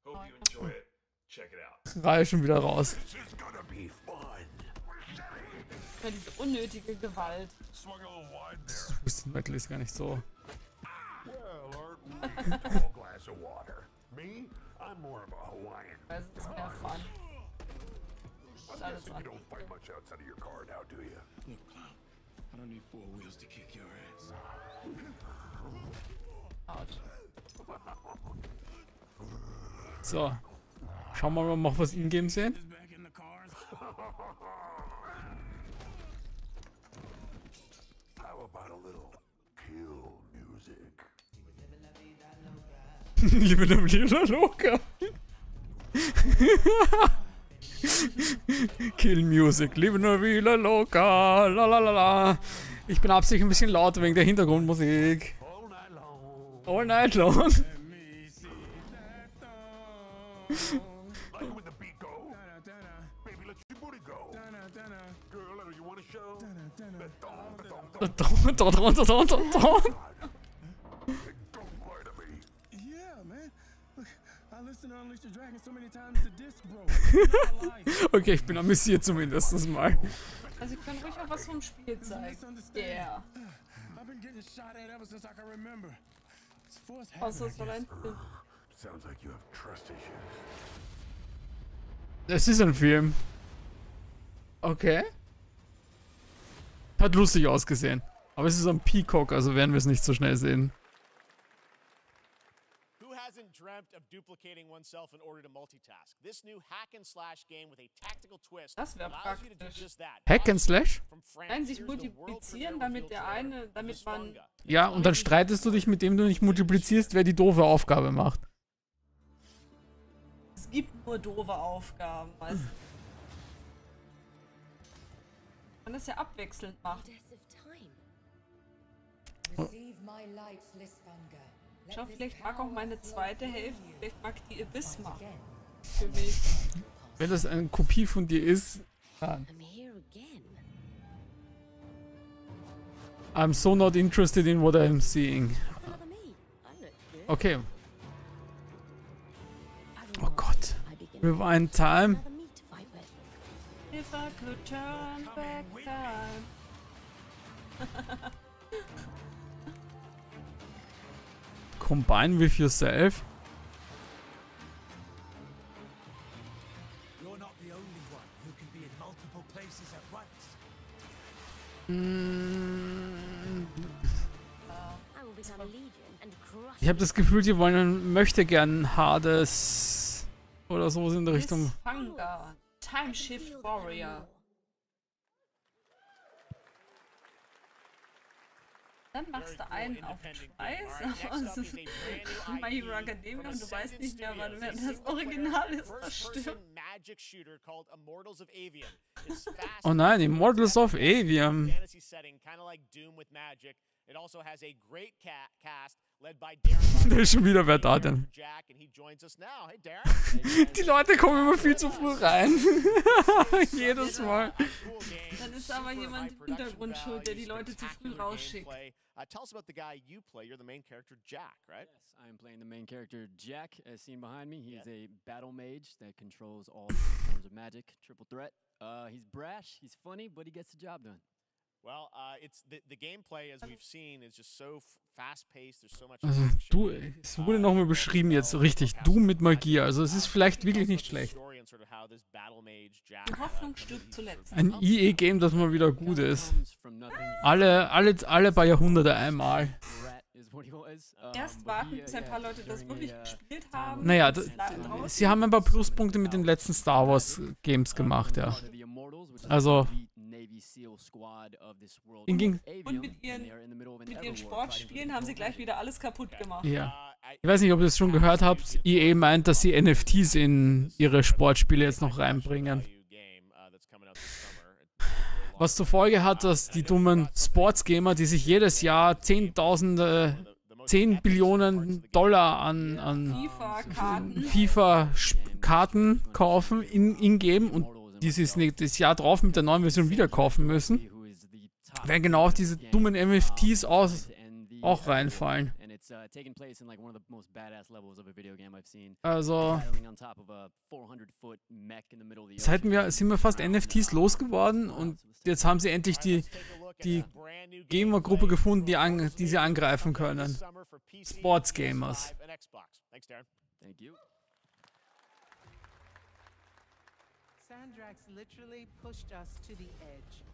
Hope you enjoy it. Check it out. Reihe schon wieder raus. Ja, diese unnötige Gewalt. Twisted Metal ist gar nicht so. Glass of water. Me, I'm more of a Hawaiian. Das ist mehr Fun. I'm guessing you don't fight much outside of your car now, do you? Look, Clown, I don't need 4 wheels to kick your ass. Ouch. So. Schauen wir mal, ob wir noch was in-game sehen. How about a little kill music? Liebe der Vida Loca. Kill Music, liebe der Vida Loca. Lalalala. Ich bin absichtlich ein bisschen lauter wegen der Hintergrundmusik. All night long. Like when the beat go? Baby, let your booty go. Girl, you want to show? Okay, ich bin amüsiert zumindest mal. Also, ihr könnt ruhig auch was vom Spiel zeigen. Yeah. Also, es soll ein Film. Es ist ein Film. Okay. Hat lustig ausgesehen. Aber es ist ein Peacock, also werden wir es nicht so schnell sehen. Dreamt of duplicating oneself in order to multitask. This new hack and slash game with a tactical twist das wäre allows you to do just that. Hack and slash? Nein, sich multiplizieren, damit man... Ja, und dann streitest du dich, mit dem du nicht multiplizierst, wer die doofe Aufgabe macht. Es gibt nur doofe Aufgaben, weißt du. Man das ja abwechselnd macht. Schau, vielleicht mag auch meine zweite Hälfte, vielleicht mag die Abyss machen. Für mich. Wenn das eine Kopie von dir ist, dann. I'm so not interested in what I'm seeing. Okay. Oh Gott. Rewind time. If I could turn back time. Combine with yourself. You're not the only one who can be in multiple places at once. Ich habe das Gefühl, die wollen möchte gern Hades oder so in der Richtung. Hunger. Time Shift Warrior. Dann machst du einen auf Schweiß aus My Hero Academia und du weißt nicht mehr, wann das Original ist, das stimmt. magic shooter called Immortals of Avium. It's fast. Oh nein, Immortals of Avium. Fantasy setting, kind of like Doom with magic. It also has a great cast led by Darren. Da ist schon wieder wer da denn. Jack, and he joins us now. Hey Darren. Die Leute kommen immer viel zu früh rein. Jedes Mal. Dann ist aber jemand im Hintergrund schuld, der die Leute zu früh rausschickt. Tell us about the guy you play. You're the main character, Jack, right? Yes, I am playing the main character, Jack, as seen behind me. He is a battle mage that controls all forms of magic, triple threat. He's brash, he's funny, but he gets the job done. Well, it's the gameplay, as we've seen, is just so fast-paced. There's so much. Also, es wurde nochmal beschrieben jetzt so richtig. Doom mit Magie. Also, es ist vielleicht wirklich nicht schlecht. Die Hoffnung stirbt zuletzt. Ein EA-Game, das mal wieder gut ist. Alle paar Jahrhunderte einmal. Erst warten, bis ein paar Leute das wirklich gespielt haben. Naja, sie haben ein paar Pluspunkte mit den letzten Star Wars Games gemacht, ja. Also. Und mit ihren Sportspielen haben sie gleich wieder alles kaputt gemacht. Ja. Ich weiß nicht, ob ihr das schon gehört habt. EA meint, dass sie NFTs in ihre Sportspiele jetzt noch reinbringen. Was zur Folge hat, dass die dummen Sportsgamer, die sich jedes Jahr 10 Billionen Dollar an FIFA-Karten kaufen, in-game und dieses Jahr drauf mit der neuen Version wieder kaufen müssen, werden genau auf diese dummen NFTs auch reinfallen. Also sind wir fast NFTs losgeworden und jetzt haben sie endlich die Gamer-Gruppe gefunden, die sie angreifen können. Sports-Gamers. Sandrax literally pushed us to the edge.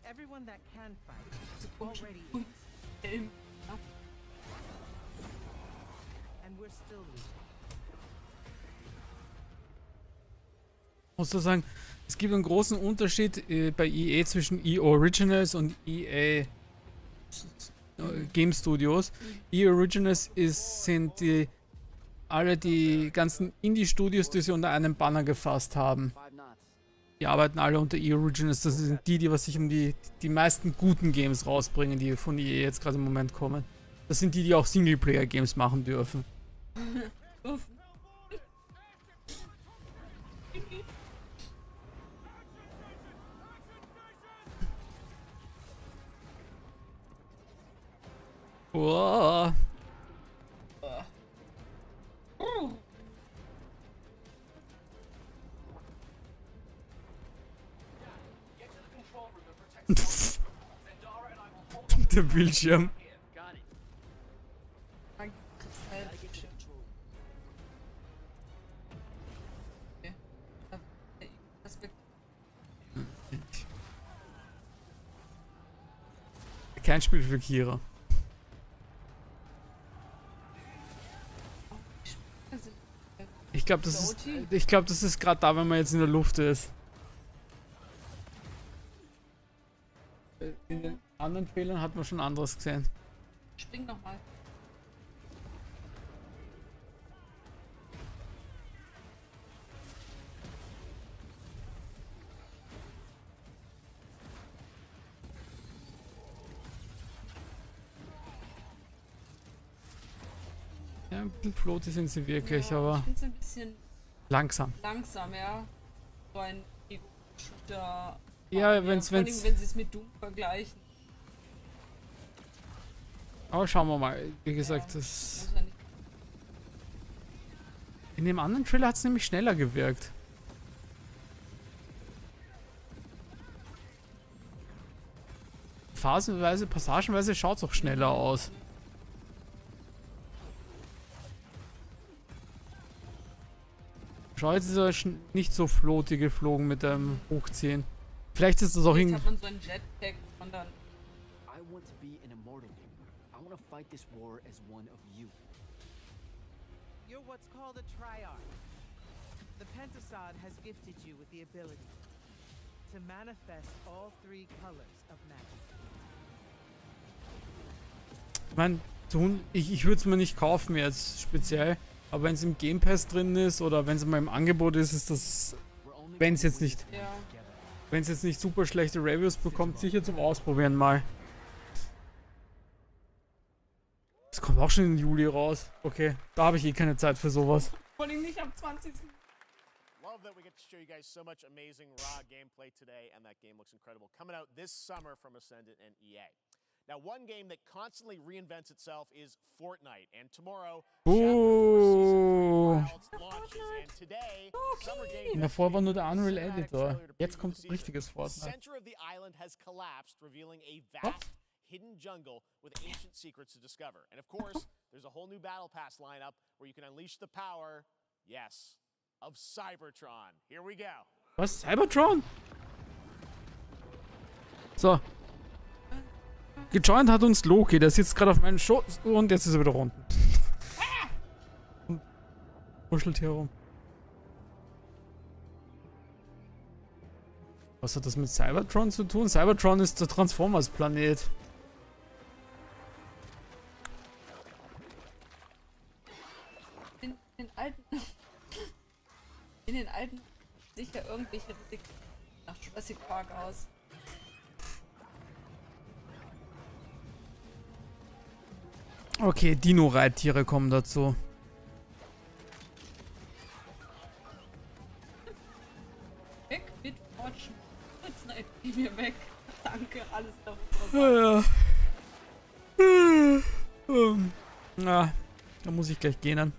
Everyone that can fight already is. And we're still losing. Ich muss da sagen, es gibt einen großen Unterschied bei EA zwischen EA Originals und EA Game Studios. EA Originals sind alle die ganzen Indie-Studios, die sie unter einem Banner gefasst haben. Die arbeiten alle unter EA Originals. Das sind die was sich um die meisten guten Games rausbringen, die von EA jetzt gerade im Moment kommen. Das sind die auch Singleplayer-Games machen dürfen. Oh. Der Bildschirm. Kein Spiel für Kira. Ich glaube, das ist gerade da, wenn man jetzt in der Luft ist. In den anderen Trailern hat man schon anderes gesehen. Spring nochmal. Ja, ein bisschen floaty sind sie wirklich, aber ich finde es ein bisschen langsam. Langsam, ja. So ein Ego-Shooter. Ja, wenn sie es mit Doom vergleichen. Aber schauen wir mal. Wie gesagt, das. In dem anderen Trailer hat es nämlich schneller gewirkt. Passagenweise schaut es auch schneller aus. Schau, jetzt ist er nicht so floaty geflogen mit dem Hochziehen. Vielleicht ist das auch irgendwie. Jetzt hat man so ein Jetpack und dann. I want to be an immortal. I want to fight this war as one of you. You're what's called a Triarch. The Pentasod has gifted you with the ability to manifest all three colors of magic. Ich meine, ich würde es mir nicht kaufen jetzt speziell. Aber wenn es im Game Pass drin ist oder wenn es mal im Angebot ist, ist das, wenn es jetzt nicht, Ja. wenn es jetzt nicht super schlechte Reviews bekommt, sicher zum Ausprobieren mal. Das kommt auch schon im Juli raus. Okay, da habe ich eh keine Zeit für sowas. Vor allem nicht am 20. Love that we get to show you guys so much amazing raw gameplay today, and that game looks incredible. Coming out this summer from Ascendant and EA. Now, one game that constantly reinvents itself is Fortnite, and tomorrow, Oh. launches, and today, Summer Game Und davor war nur der Unreal Editor. Jetzt kommt ein richtiges The Fortnite. center of the island has collapsed, revealing a vast hidden jungle with ancient secrets to discover. And of course, there's a whole new Battle Pass lineup where you can unleash the power, yes, of Cybertron. Here we go. Was? Cybertron? So. Gejoint hat uns Loki, der sitzt gerade auf meinem Schoß und jetzt ist er wieder unten. Und wuschelt hier rum. Was hat das mit Cybertron zu tun? Cybertron ist der Transformers-Planet. In den alten. In den alten sicher irgendwelche nach Jurassic Park aus. Okay, Dino-Reittiere kommen dazu. Weg mit Fortune. Fortnite, geh mir weg. Danke, alles auf unserer Seite. Na, da muss ich gleich gehen dann.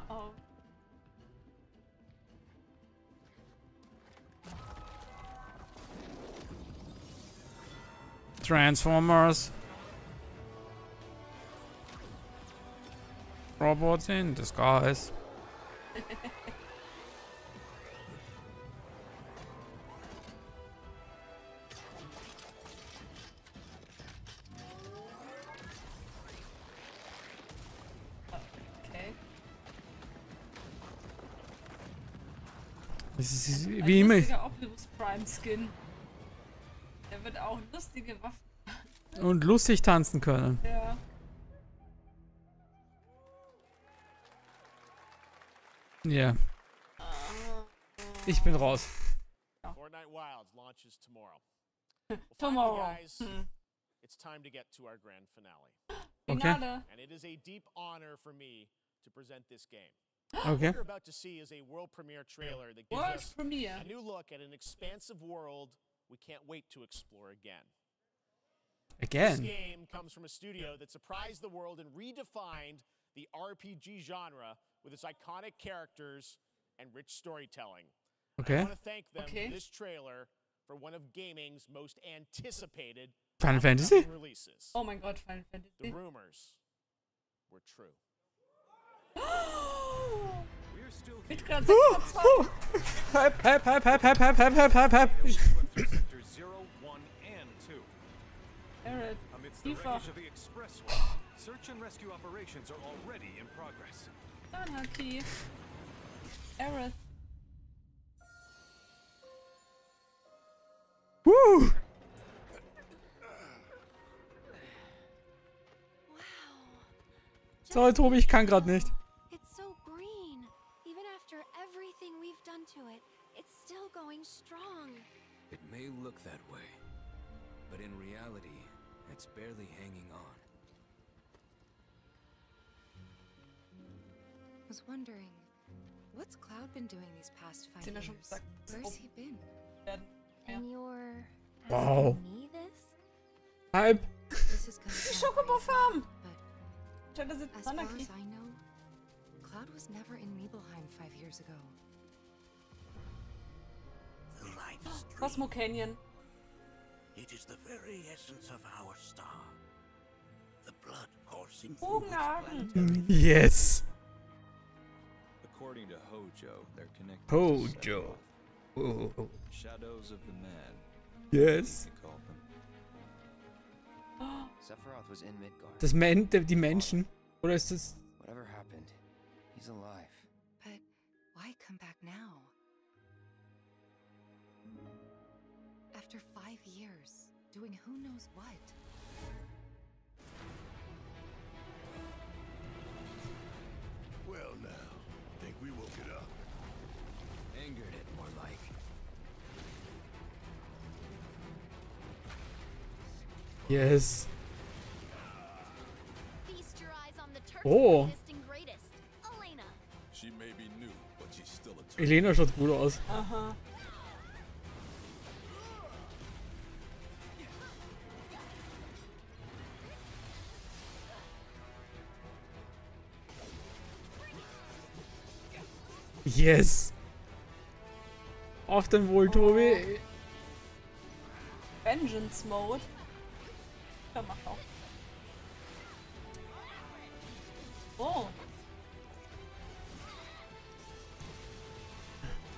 Oh. Transformers. Robots in disguise. Okay. Das ist Ein wie immer. lustiger Optimus Prime Skin. Der wird auch lustige Waffen. Und lustig tanzen können. Ja. Ja. Ich bin raus. Fortnite Wilds launches tomorrow. Tomorrow. Guys, it's time to get to our grand finale. Okay. And it is a deep honor for me to present this game. Okay. What you're about to see is a world premiere trailer that gives World us premiere. a new look at an expansive world we can't wait to explore again. This Again. game comes from a studio that surprised the world and redefined the RPG genre with its iconic characters and rich storytelling. Okay. I want to thank them for this trailer for one of gaming's most anticipated Final Fantasy? upcoming releases. Oh mein Gott, Final Fantasy. The rumors were true. Mit gerade Hype, hype, hype, hype, hype, hype, hype, hype, hype, hype. Sectors 0, 1, and 2. Barrett, Amidst the Tifa. wreckage of the expressway, search and rescue operations are already in progress. Danhaki. Aerith. Woo! Sorry, Tobi, ich kann gerade nicht. It's so green. Even after everything we've done to it, it's still going strong. It may look that way, but in reality, it's barely hanging on. Was wondering, what's Cloud been doing these past 5 Sie haben ja years? schon gesagt, Where's he been? And you're Wow. asking me this? Hype. This is gonna Die sound Schokobo Farm. but Schau, da sitzt as far Danhaki. as I know, Cloud was never in Nibelheim 5 years ago. The life stream. Cosmo Canyon. It is the very essence of our star. The blood coursing through its Bogenhagen. planetary Yes. According to Hojo, they're connected Hojo. to Oh. Shadows of the Man. Yes. They called them. Sephiroth was in Midgard. Das die Menschen? Oder ist das... Whatever happened, he's alive. But why come back now? After 5 years, doing who knows what. Well now, think we woke it up. Angered it, more like. Yes. Feast your eyes on the Turk's Oh. latest and greatest, Elena. She may be new, but she's still a Turk. Elena schaut gut aus. Aha. Yes. Auf den Wohl, Tobi. Vengeance Mode. Ja, mach auch. Oh.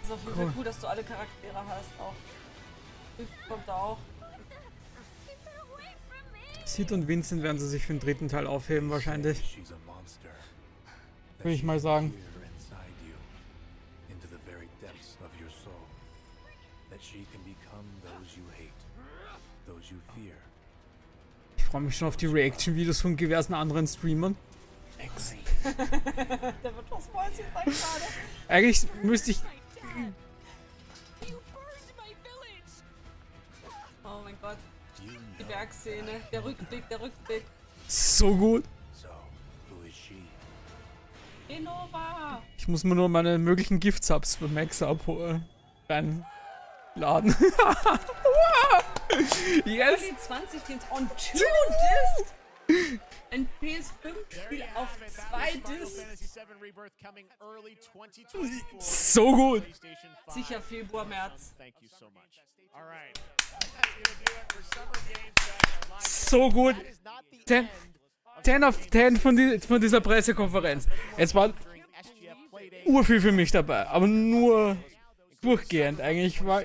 Ist auf jeden Fall cool, dass du alle Charaktere hast auch. Kommt auch. Sid und Vincent werden sie sich für den dritten Teil aufheben wahrscheinlich. She's a monster. Würde ich mal sagen. Inside you, into the very depths of your soul. That she can become those you hate, those you fear. Ich freue mich schon auf die Reaction-Videos von diversen anderen Streamern. Der wird was Mäuschen sein gerade. Eigentlich müsste ich... Oh mein Gott. Die Bergszene. Der Rückblick, der Rückblick. So gut. Innova! Ich muss mir nur meine möglichen Gift-Subs bei Max reinladen. Yes! 20 on 2 Discs! Ein PS5-Spiel auf 2 Discs. So gut! Sicher Februar, März. So gut! 10 auf 10 von dieser Pressekonferenz. Es war urviel für mich dabei, aber nur durchgehend. Eigentlich war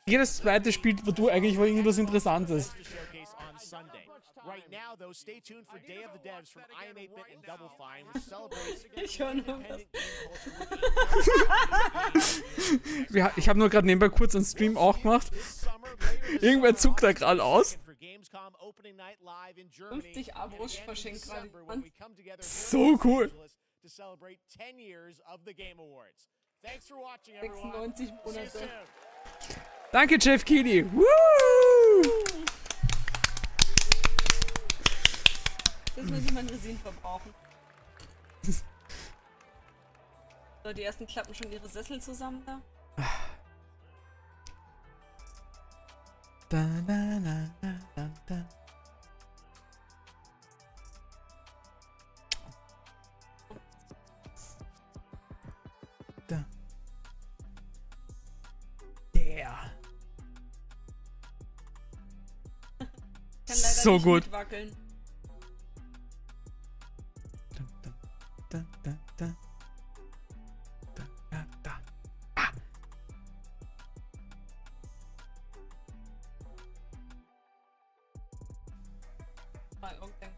jedes zweite Spiel, wo du eigentlich war irgendwas Interessantes. Ich höre nur was. Ich habe nur gerade nebenbei kurz einen Stream auch gemacht. Irgendwer zuckt da gerade aus. 50 Abos verschenkt gerade jemand. So cool. 96 Monate. Danke, Jeff Keighley. Woo! Das müssen wir in Resin verbrauchen. So, die ersten klappen schon ihre Sessel zusammen da. Da, da, da, da, da. Da. Der. Kann leider so nicht gut. mitwackeln. Da, da, da. Da, da, da. Ah. Mal irgendein